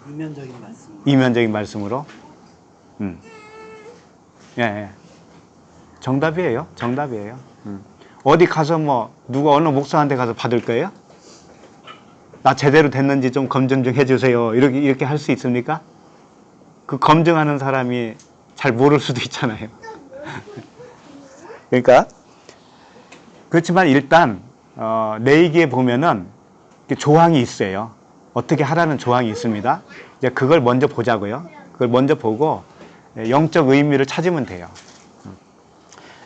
이면적인 말씀. 이면적인 말씀으로? 예, 예. 정답이에요. 정답이에요. 어디 가서 뭐 누가 어느 목사한테 가서 받을 거예요? 나 제대로 됐는지 좀 검증 좀 해주세요. 이렇게 할 수 있습니까? 그 검증하는 사람이 잘 모를 수도 있잖아요. 그러니까 그렇지만 일단 레위기에 보면은 조항이 있어요. 어떻게 하라는 조항이 있습니다. 이제 그걸 먼저 보자고요. 그걸 먼저 보고 영적 의미를 찾으면 돼요.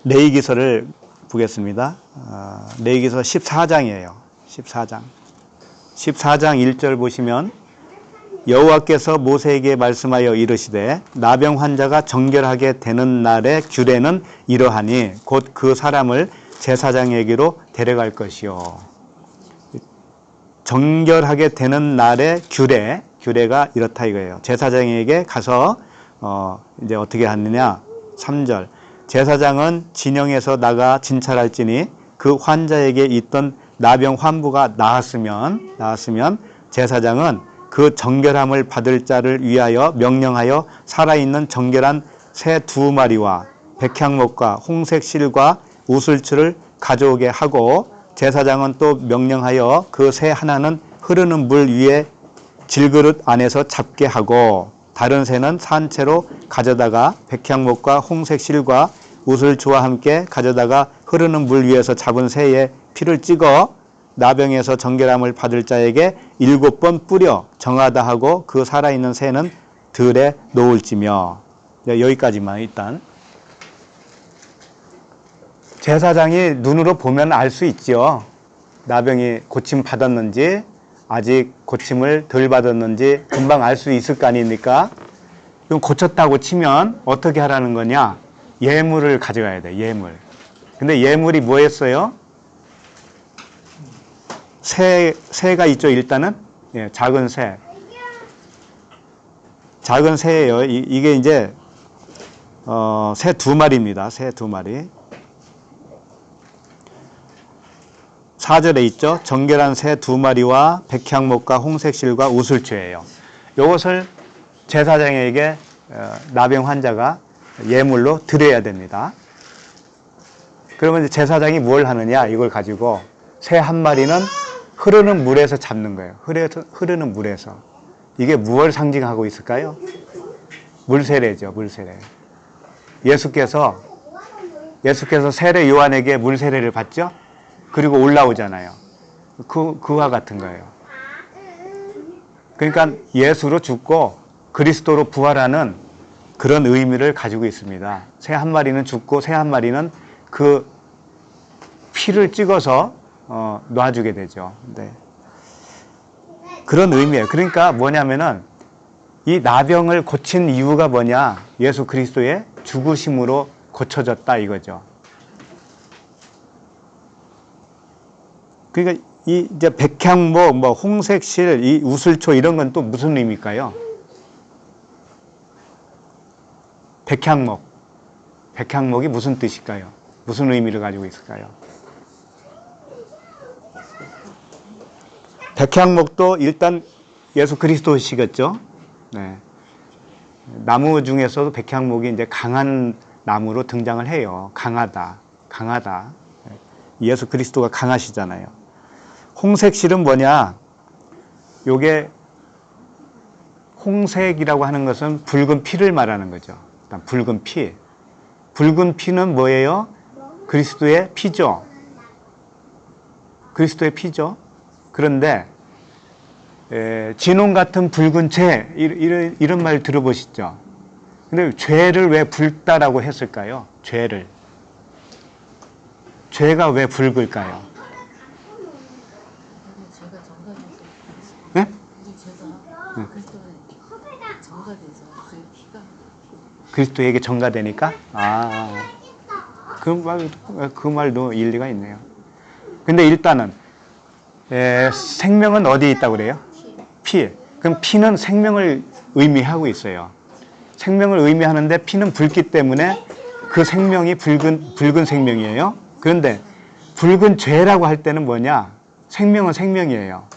레위기서를 보겠습니다. 레위기서 14장이에요. 14장 1절 보시면 여호와께서 모세에게 말씀하여 이르시되 나병 환자가 정결하게 되는 날의 규례는 이러하니 곧 그 사람을 제사장에게로 데려갈 것이요. 정결하게 되는 날의 규례가 이렇다 이거예요. 제사장에게 가서 이제 어떻게 하느냐. 3절 제사장은 진영에서 나가 진찰할지니 그 환자에게 있던 나병 환부가 나았으면 제사장은 그 정결함을 받을 자를 위하여 명령하여 살아있는 정결한 새 2마리와 백향목과 홍색 실과 우슬추를 가져오게 하고 제사장은 또 명령하여 그 새 하나는 흐르는 물 위에 질그릇 안에서 잡게 하고 다른 새는 산채로 가져다가 백향목과 홍색 실과 우슬초와 함께 가져다가 흐르는 물 위에서 잡은 새의 피를 찍어 나병에서 정결함을 받을 자에게 7번 뿌려 정하다 하고 그 살아있는 새는 들에 놓을지며. 여기까지만 일단. 제사장이 눈으로 보면 알 수 있죠. 나병이 고침 받았는지 아직 고침을 덜 받았는지 금방 알 수 있을 거 아닙니까? 그럼 고쳤다고 치면 어떻게 하라는 거냐? 예물을 가져가야 돼. 예물. 근데 예물이 뭐였어요? 새가 있죠. 일단은 예, 작은 새. 작은 새예요. 이게 이제 새 2마리입니다. 새 2마리. 4절에 있죠. 정결한 새 2마리와 백향목과 홍색실과 우슬초예요. 이것을 제사장에게 나병 환자가 예물로 드려야 됩니다. 그러면 이제 제사장이 뭘 하느냐? 이걸 가지고 새 1마리는 흐르는 물에서 잡는 거예요. 흐르는 물에서. 이게 무엇을 상징하고 있을까요? 물세례죠. 물세례. 예수께서 세례 요한에게 물세례를 받죠. 그리고 올라오잖아요. 그와 같은 거예요. 그러니까 예수로 죽고 그리스도로 부활하는 그런 의미를 가지고 있습니다. 새 1마리는 죽고 새 1마리는 그 피를 찍어서 놔주게 되죠. 네. 그런 의미예요. 그러니까 뭐냐면은 이 나병을 고친 이유가 뭐냐? 예수 그리스도의 죽으심으로 고쳐졌다 이거죠. 그러니까 이제 백향목, 뭐 홍색실, 이 우슬초 이런 건 또 무슨 의미일까요? 백향목이 무슨 뜻일까요? 무슨 의미를 가지고 있을까요? 백향목도 일단 예수 그리스도시겠죠. 네. 나무 중에서도 백향목이 이제 강한 나무로 등장을 해요. 강하다. 예수 그리스도가 강하시잖아요. 홍색실은 뭐냐? 요게 홍색이라고 하는 것은 붉은 피를 말하는 거죠. 일단 붉은 피. 붉은 피는 뭐예요? 그리스도의 피죠. 그리스도의 피죠. 그런데 진홍 같은 붉은 죄 이런 말 들어보시죠. 근데 죄를 왜 붉다라고 했을까요? 죄가 왜 붉을까요? 제가 정갈돼서 네? 제가 그리스도에 정갈돼서 그 피가 그리스도에게 전가되니까? 그 말도 일리가 있네요. 근데 일단은 생명은 어디에 있다고 그래요? 피. 그럼 피는 생명을 의미하고 있어요. 생명을 의미하는데 피는 붉기 때문에 그 생명이 붉은 생명이에요. 그런데 붉은 죄라고 할 때는 뭐냐? 생명은 생명이에요.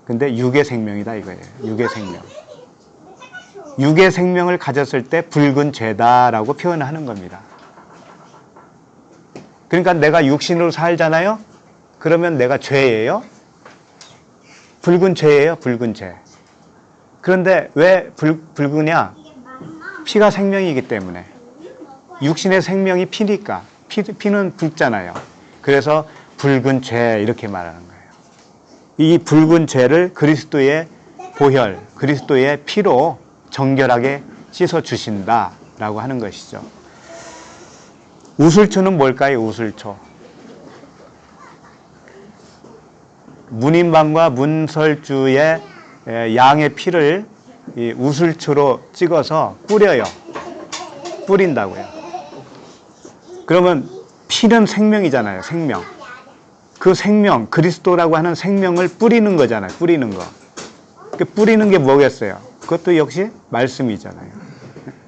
근데 육의 생명이다 이거예요. 육의 생명. 육의 생명을 가졌을 때 붉은 죄다라고 표현하는 겁니다. 그러니까 내가 육신으로 살잖아요. 그러면 내가 죄예요? 붉은 죄예요? 붉은 죄. 그런데 왜 붉으냐? 피가 생명이기 때문에. 육신의 생명이 피니까. 피는 붉잖아요. 그래서 붉은 죄 이렇게 말하는 거예요. 이 붉은 죄를 그리스도의 보혈, 그리스도의 피로 정결하게 씻어주신다라고 하는 것이죠. 우슬초는 뭘까요? 우슬초. 문인방과 문설주의 양의 피를 이 우슬초로 찍어서 뿌려요. 뿌린다고요. 그러면 피는 생명이잖아요. 생명. 그 생명, 그리스도라고 하는 생명을 뿌리는 거잖아요. 뿌리는 거. 그 뿌리는 게 뭐겠어요? 그것도 역시 말씀이잖아요.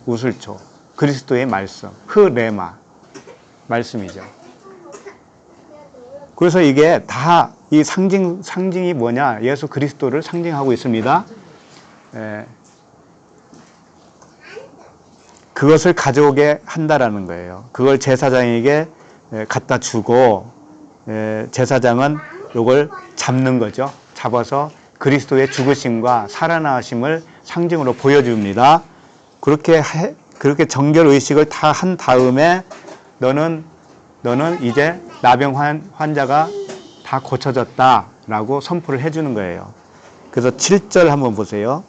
우슬초. 그리스도의 말씀. 흐레마. 말씀이죠. 그래서 이게 다 이 상징이 뭐냐? 예수 그리스도를 상징하고 있습니다. 그것을 가져오게 한다라는 거예요. 그걸 제사장에게 갖다 주고 제사장은 이걸 잡는 거죠. 잡아서 그리스도의 죽으심과 살아나심을 상징으로 보여줍니다. 그렇게 정결 의식을 다 한 다음에 너는 이제 나병 환자가 다 고쳐졌다라고 선포를 해주는 거예요. 그래서 7절 한번 보세요.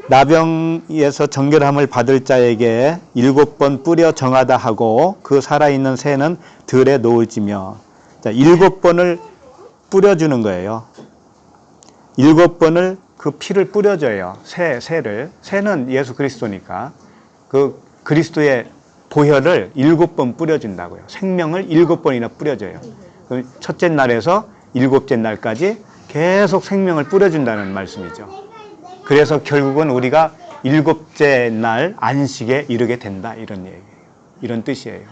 나병에서 정결함을 받을 자에게 7번 뿌려 정하다 하고 그 살아있는 새는 들에 놓을지며. 자, 7번을 뿌려주는 거예요. 7번을 그 피를 뿌려줘요. 새는 예수 그리스도니까 그 그리스도의 보혈을 7번 뿌려준다고요. 생명을 7번이나 뿌려줘요. 첫째 날에서 7째 날까지 계속 생명을 뿌려준다는 말씀이죠. 그래서 결국은 우리가 7째 날 안식에 이르게 된다, 이런 얘기예요. 이런 뜻이에요.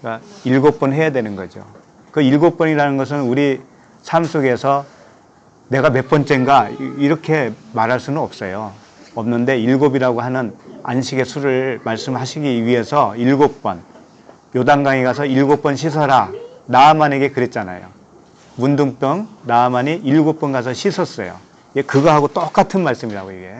그러니까 7번 해야 되는 거죠. 그 7번이라는 것은 우리 삶 속에서 내가 몇 번째인가 이렇게 말할 수는 없는데 7이라고 하는 안식의 수를 말씀하시기 위해서 7번, 요단강에 가서 7번 씻어라, 나아만에게 그랬잖아요. 문둥병 나아만이 7번 가서 씻었어요. 그거하고 똑같은 말씀이라고. 이게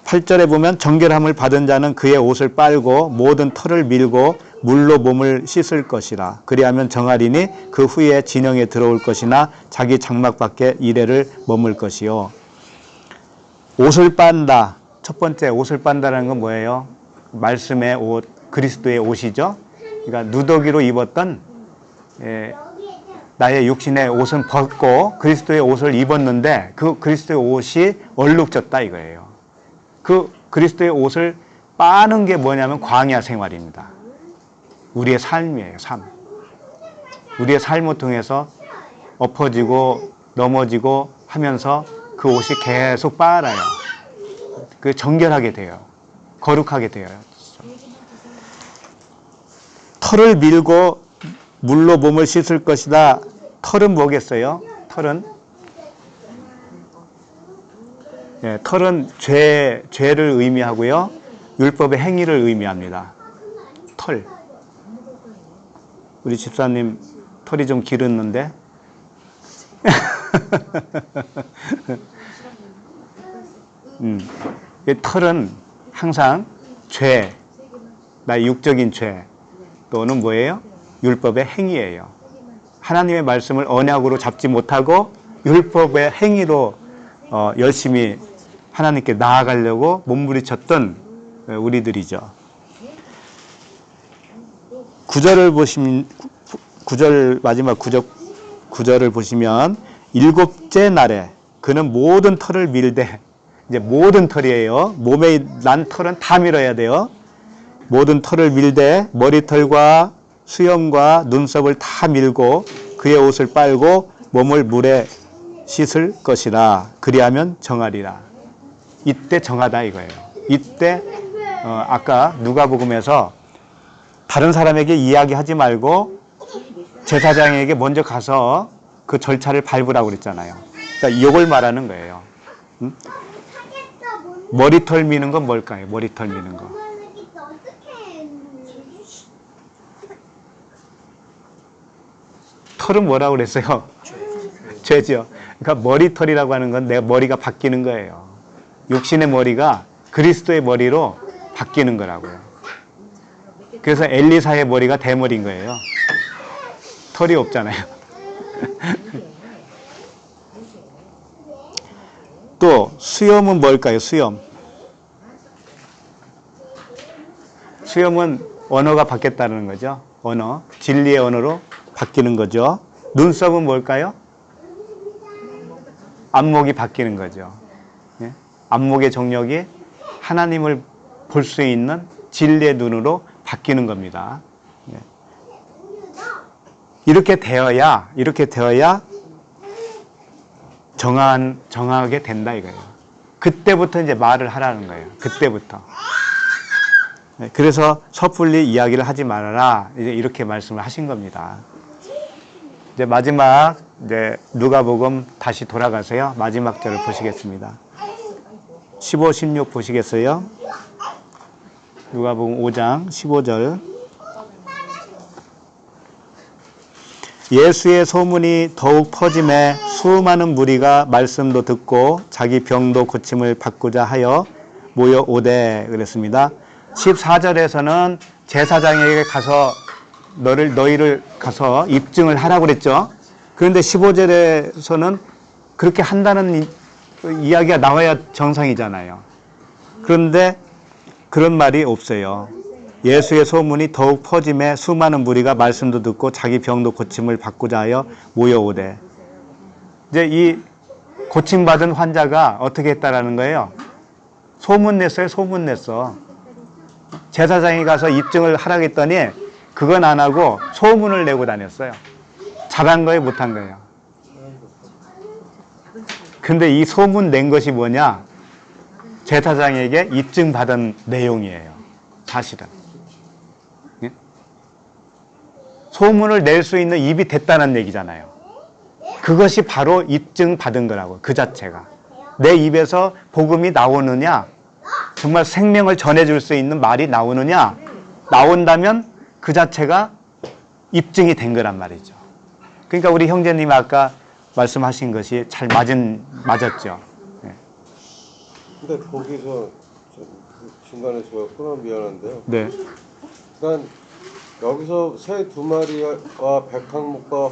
8절에 보면 정결함을 받은 자는 그의 옷을 빨고 모든 털을 밀고 물로 몸을 씻을 것이라. 그리하면 정하리니 그 후에 진영에 들어올 것이나 자기 장막 밖에 이래를 머물 것이요. 옷을 빤다. 첫 번째 옷을 빤다라는 건 뭐예요? 말씀의 옷, 그리스도의 옷이죠. 그러니까 누더기로 입었던 나의 육신의 옷은 벗고 그리스도의 옷을 입었는데 그 그리스도의 옷이 얼룩졌다 이거예요. 그 그리스도의 옷을 빠는 게 뭐냐면 광야 생활입니다. 우리의 삶이에요. 삶. 우리의 삶을 통해서 엎어지고 넘어지고 하면서 그 옷이 계속 빨아요. 그 정결하게 돼요. 거룩하게 돼요. 털을 밀고 물로 몸을 씻을 것이다. 털은 뭐겠어요? 털은 죄를 의미하고요. 율법의 행위를 의미합니다. 털. 우리 집사님 털이 좀 길었는데. 털은 항상 죄, 나의 육적인 죄 또는 뭐예요? 율법의 행위예요. 하나님의 말씀을 언약으로 잡지 못하고 율법의 행위로 열심히 하나님께 나아가려고 몸부림쳤던 우리들이죠. 9절을 보시면, 마지막 9절을 보시면 7째 날에 그는 모든 털을 밀되, 이제 모든 털이에요. 몸에 난 털은 다 밀어야 돼요. 모든 털을 밀되 머리털과 수염과 눈썹을 다 밀고 그의 옷을 빨고 몸을 물에 씻을 것이라. 그리하면 정하리라. 이때 정하다 이거예요. 이때 아까 누가복음에서 다른 사람에게 이야기하지 말고 제사장에게 먼저 가서 그 절차를 밟으라고 그랬잖아요. 그러니까 이걸 말하는 거예요. 머리털 미는 건 뭘까요? 머리털 미는 거. 털은 뭐라고 그랬어요? 죄죠. 그러니까 머리털이라고 하는 건 내 머리가 바뀌는 거예요. 육신의 머리가 그리스도의 머리로 바뀌는 거라고요. 그래서 엘리사의 머리가 대머리인 거예요. 털이 없잖아요. 또 수염은 뭘까요? 수염은 언어가 바뀌었다는 거죠. 진리의 언어로 바뀌는 거죠. 눈썹은 뭘까요? 안목이 바뀌는 거죠. 안목의 정력이 하나님을 볼 수 있는 진리의 눈으로 바뀌는 겁니다. 이렇게 되어야 정하게 된다 이거예요. 그때부터 이제 말을 하라는 거예요. 그때부터. 그래서 섣불리 이야기를 하지 말아라. 이제 이렇게 말씀을 하신 겁니다. 이제 마지막 누가복음 다시 돌아가세요. 마지막 절을 보시겠습니다. 15, 16 보시겠어요? 누가복음 5장 15절. 예수의 소문이 더욱 퍼짐에 수많은 무리가 말씀도 듣고 자기 병도 고침을 받고자 하여 모여오되 그랬습니다. 14절에서는 제사장에게 가서 너희를 가서 입증을 하라고 그랬죠. 그런데 15절에서는 그렇게 한다는 이야기가 나와야 정상이잖아요. 그런데 그런 말이 없어요. 예수의 소문이 더욱 퍼짐에 수많은 무리가 말씀도 듣고 자기 병도 고침을 받고자 하여 모여오되. 이제 이 고침받은 환자가 어떻게 했다라는 거예요? 소문 냈어요. 소문 냈어. 제사장이 가서 입증을 하라고 했더니 그건 안 하고 소문을 내고 다녔어요. 잘한 거예요? 못한 거예요? 근데 이 소문 낸 것이 뭐냐? 제사장에게 입증받은 내용이에요. 사실은. 예? 소문을 낼 수 있는 입이 됐다는 얘기잖아요. 그것이 바로 입증받은 거라고, 그 자체가. 내 입에서 복음이 나오느냐, 정말 생명을 전해줄 수 있는 말이 나오느냐, 나온다면 그 자체가 입증이 된 거란 말이죠. 그러니까 우리 형제님이 아까 말씀하신 것이 잘 맞았죠. 네. 근데 거기서 중간에 제가 끊으면 미안한데요. 네. 그러니까 여기서 새 2마리와 백항목과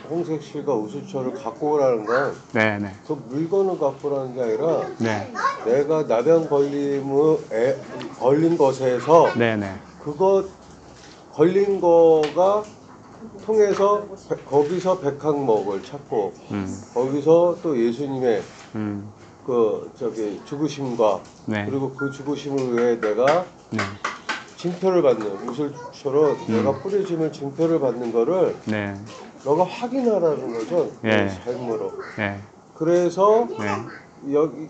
홍색실과 우수초를 갖고 오라는 건 네, 네. 그 물건을 갖고 오라는 게 아니라 네. 내가 나병 걸린 것에서 네, 네. 그거 걸린 거가 통해서 거기서 백항목을 찾고 거기서 또 예수님의 죽으심과 네. 그리고 그 죽으심을 위해 내가 네. 징표를 받는 우슬처럼 내가 뿌려지면 징표를 받는 거를 네. 너가 확인하라는 거죠. 예. 삶으로. 네. 그래서 네.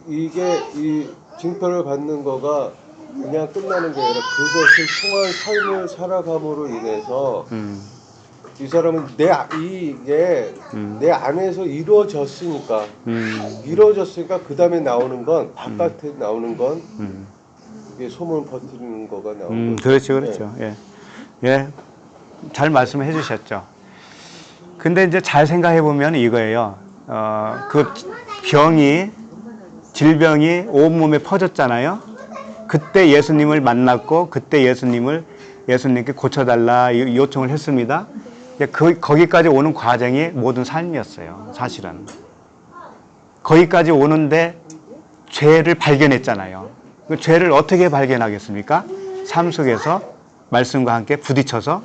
이게 이 징표를 받는 거가 그냥 끝나는 게 아니라 그것을 통한 삶을 살아감으로 인해서 이 사람은 이게 내 안에서 이루어졌으니까 그 다음에 나오는 건 바깥에 나오는 건 이게 소문 퍼뜨리는 거가 나오는 거죠. 그렇죠, 그렇죠. 예. 예. 잘 말씀해 주셨죠. 근데 이제 잘 생각해 보면 이거예요. 그 질병이 온몸에 퍼졌잖아요. 그때 예수님을 만났고, 그때 예수님께 고쳐달라 요청을 했습니다. 거기까지 오는 과정이 모든 삶이었어요, 사실은. 거기까지 오는데 죄를 발견했잖아요. 그 죄를 어떻게 발견하겠습니까? 삶 속에서 말씀과 함께 부딪혀서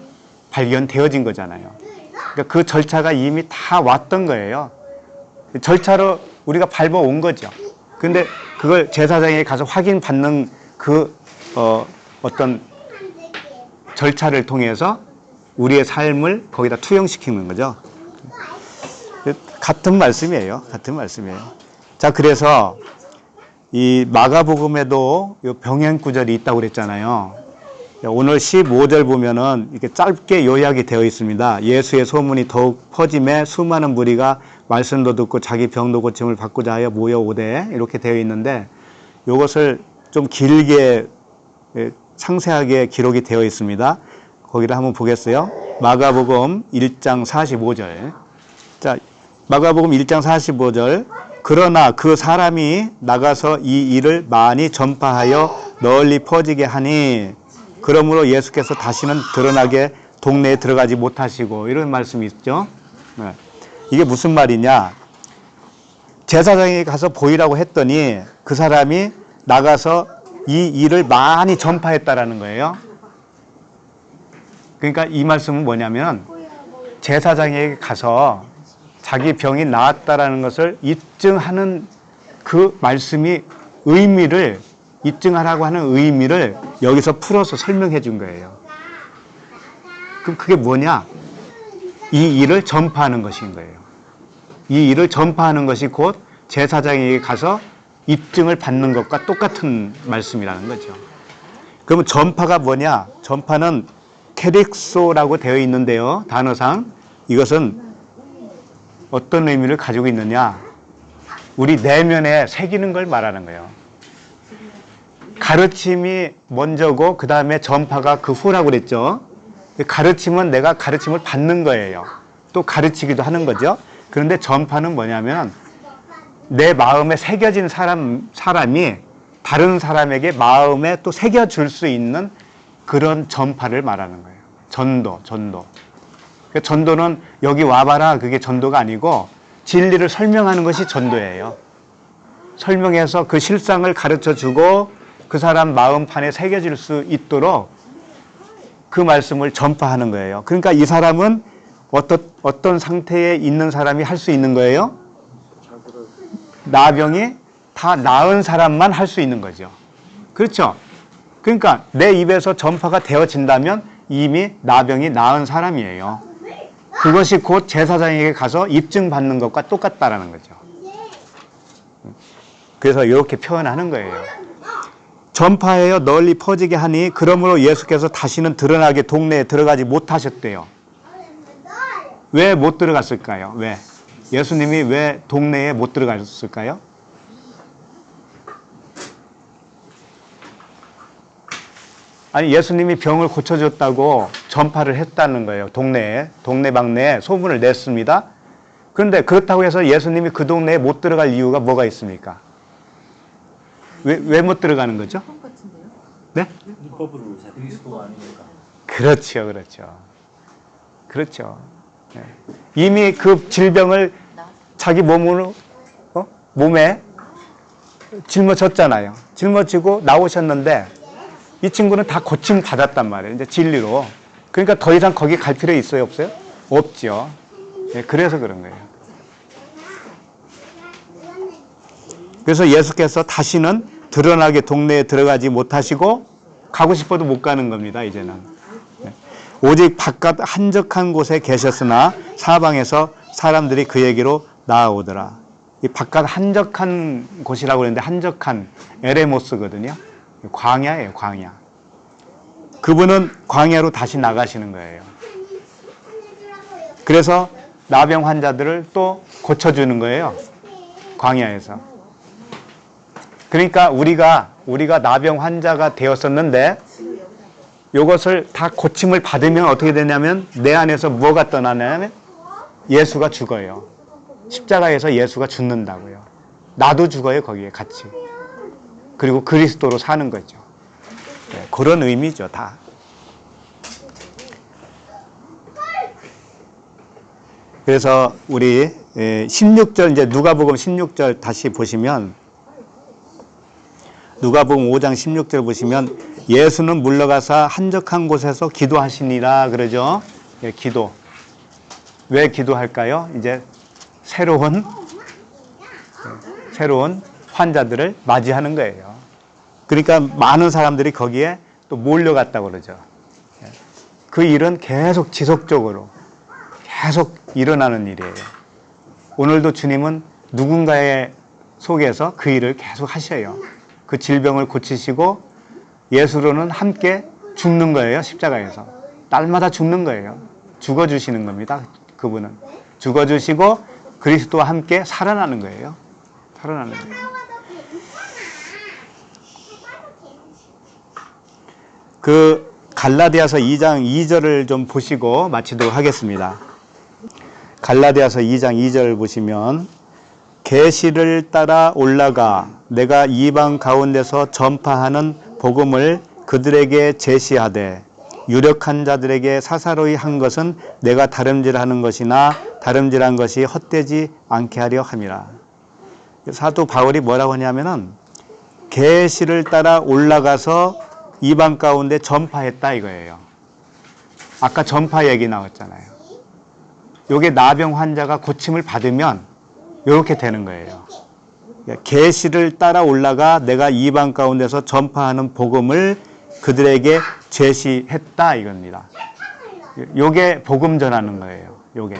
발견되어진 거잖아요. 그러니까 그 절차가 이미 다 왔던 거예요. 절차로 우리가 밟아온 거죠. 근데 그걸 제사장에게 가서 확인받는 어떤 절차를 통해서 우리의 삶을 거기다 투영시키는 거죠. 같은 말씀이에요. 같은 말씀이에요. 자, 그래서 이 마가복음에도 이 병행 구절이 있다고 그랬잖아요. 오늘 15절 보면은 이렇게 짧게 요약이 되어 있습니다. 예수의 소문이 더욱 퍼짐에 수많은 무리가 말씀도 듣고 자기 병도 고침을 받고자 하여 모여오되 이렇게 되어 있는데 이것을 좀 길게 상세하게 기록이 되어 있습니다. 거기를 한번 보겠어요. 마가복음 1장 45절. 자, 마가복음 1장 45절. 그러나 그 사람이 나가서 이 일을 많이 전파하여 널리 퍼지게 하니 그러므로 예수께서 다시는 드러나게 동네에 들어가지 못하시고 이런 말씀이 있죠. 네. 이게 무슨 말이냐? 제사장에게 가서 보이라고 했더니 그 사람이 나가서 이 일을 많이 전파했다라는 거예요. 그러니까 이 말씀은 뭐냐면 제사장에게 가서 자기 병이 나았다라는 것을 입증하는 그 말씀이 입증하라고 하는 의미를 여기서 풀어서 설명해 준 거예요. 그럼 그게 뭐냐? 이 일을 전파하는 것인 거예요. 이 일을 전파하는 것이 곧 제사장에게 가서 입증을 받는 것과 똑같은 말씀이라는 거죠. 그러면 전파가 뭐냐? 전파는 케릭소라고 되어 있는데요. 단어상 이것은 어떤 의미를 가지고 있느냐? 우리 내면에 새기는 걸 말하는 거예요. 가르침이 먼저고 그 다음에 전파가 그 후라고 그랬죠. 가르침은 내가 가르침을 받는 거예요. 또 가르치기도 하는 거죠. 그런데 전파는 뭐냐면 내 마음에 새겨진 사람이 다른 사람에게 마음에 또 새겨줄 수 있는 그런 전파를 말하는 거예요. 전도. 그러니까 전도는 여기 와봐라 그게 전도가 아니고 진리를 설명하는 것이 전도예요. 설명해서 그 실상을 가르쳐주고 그 사람 마음판에 새겨질 수 있도록 그 말씀을 전파하는 거예요. 그러니까 이 사람은 어떤 상태에 있는 사람이 할 수 있는 거예요? 나병이 다 나은 사람만 할 수 있는 거죠. 그렇죠? 그러니까 내 입에서 전파가 되어진다면 이미 나병이 나은 사람이에요. 그것이 곧 제사장에게 가서 입증받는 것과 똑같다라는 거죠. 그래서 이렇게 표현하는 거예요. 전파하여 널리 퍼지게 하니 그러므로 예수께서 다시는 드러나게 동네에 들어가지 못하셨대요. 왜 못 들어갔을까요? 왜? 예수님이 왜 동네에 못 들어갔을까요? 아니 예수님이 병을 고쳐줬다고 전파를 했다는 거예요. 동네방네에 소문을 냈습니다. 그런데 그렇다고 해서 예수님이 그 동네에 못 들어갈 이유가 뭐가 있습니까? 왜 못 들어가는 거죠? 같은데요? 네? 율법으로 그리스도가 아니니까. 그렇죠. 네. 이미 그 질병을 자기 몸에 짊어졌잖아요. 짊어지고 나오셨는데 이 친구는 다 고침 받았단 말이에요. 이제 진리로. 그러니까 더 이상 거기 갈 필요 있어요? 없어요? 없죠. 네, 그래서 그런 거예요. 그래서 예수께서 다시는 드러나게 동네에 들어가지 못하시고 가고 싶어도 못 가는 겁니다. 이제는. 네. 오직 바깥 한적한 곳에 계셨으나 사방에서 사람들이 그에게로 나아오더라. 이 바깥 한적한 곳이라고 그러는데 한적한 에레모스거든요. 광야예요, 광야. 그분은 광야로 다시 나가시는 거예요. 그래서 나병 환자들을 또 고쳐주는 거예요. 광야에서. 그러니까 우리가 나병 환자가 되었었는데 이것을 다 고침을 받으면 어떻게 되냐면 내 안에서 뭐가 떠나냐면 예수가 죽어요. 십자가에서 예수가 죽는다고요. 나도 죽어요, 거기에 같이. 그리고 그리스도로 사는 거죠. 네, 그런 의미죠, 다. 그래서 우리 16절 이제 누가복음 16절 다시 보시면 누가복음 5장 16절 보시면 예수는 물러가사 한적한 곳에서 기도하시니라 그러죠. 예, 기도. 왜 기도할까요? 이제 새로운 환자들을 맞이하는 거예요. 그러니까 많은 사람들이 거기에 또 몰려갔다고 그러죠. 그 일은 계속 지속적으로 계속 일어나는 일이에요. 오늘도 주님은 누군가의 속에서 그 일을 계속 하셔요. 그 질병을 고치시고 예수로는 함께 죽는 거예요. 십자가에서. 날마다 죽는 거예요. 죽어주시는 겁니다. 그분은. 죽어주시고 그리스도와 함께 살아나는 거예요. 살아나는 거예요. 그 갈라디아서 2장 2절을 좀 보시고 마치도록 하겠습니다. 갈라디아서 2장 2절 보시면 계시를 따라 올라가 내가 이방 가운데서 전파하는 복음을 그들에게 제시하되 유력한 자들에게 사사로이 한 것은 내가 다름질하는 것이나 다름질한 것이 헛되지 않게 하려 함이라. 사도 바울이 뭐라고 하냐면은 계시를 따라 올라가서 이방 가운데 전파했다 이거예요. 아까 전파 얘기 나왔잖아요. 요게 나병 환자가 고침을 받으면 이렇게 되는 거예요. 계시를 따라 올라가 내가 이방 가운데서 전파하는 복음을 그들에게 제시했다 이겁니다. 요게 복음 전하는 거예요. 요게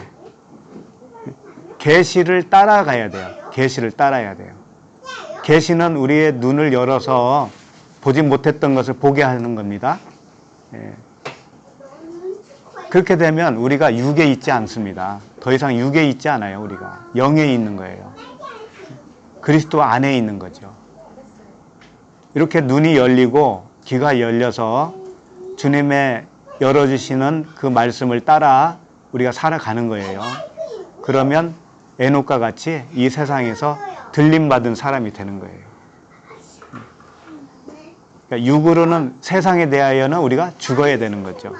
계시를 따라가야 돼요. 계시를 따라야 돼요. 계시는 우리의 눈을 열어서 보지 못했던 것을 보게 하는 겁니다. 예. 그렇게 되면 우리가 육에 있지 않습니다. 더 이상 육에 있지 않아요. 우리가 영에 있는 거예요. 그리스도 안에 있는 거죠. 이렇게 눈이 열리고 귀가 열려서 주님의 열어주시는 그 말씀을 따라 우리가 살아가는 거예요. 그러면 에녹과 같이 이 세상에서 들림받은 사람이 되는 거예요. 그러니까 육으로는 세상에 대하여는 우리가 죽어야 되는 거죠.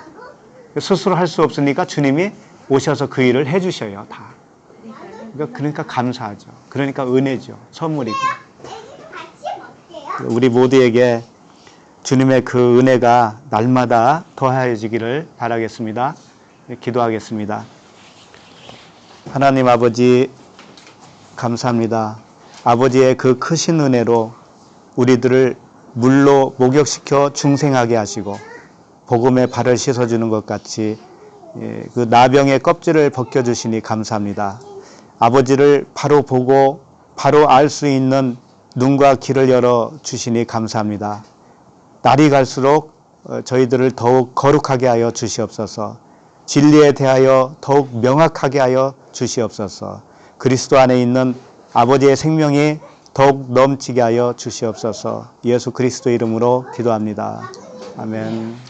스스로 할 수 없으니까 주님이 오셔서 그 일을 해주셔요. 다. 그러니까 감사하죠. 그러니까 은혜죠. 선물이고. 우리 모두에게 주님의 그 은혜가 날마다 더하여지기를 바라겠습니다. 기도하겠습니다. 하나님 아버지 감사합니다. 아버지의 그 크신 은혜로 우리들을 물로 목욕시켜 중생하게 하시고 복음의 발을 씻어주는 것 같이 그 나병의 껍질을 벗겨주시니 감사합니다. 아버지를 바로 보고 바로 알 수 있는 눈과 귀를 열어주시니 감사합니다. 날이 갈수록 저희들을 더욱 거룩하게 하여 주시옵소서. 진리에 대하여 더욱 명확하게 하여 주시옵소서. 그리스도 안에 있는 아버지의 생명이 더욱 넘치게 하여 주시옵소서. 예수 그리스도 이름으로 기도합니다. 아멘.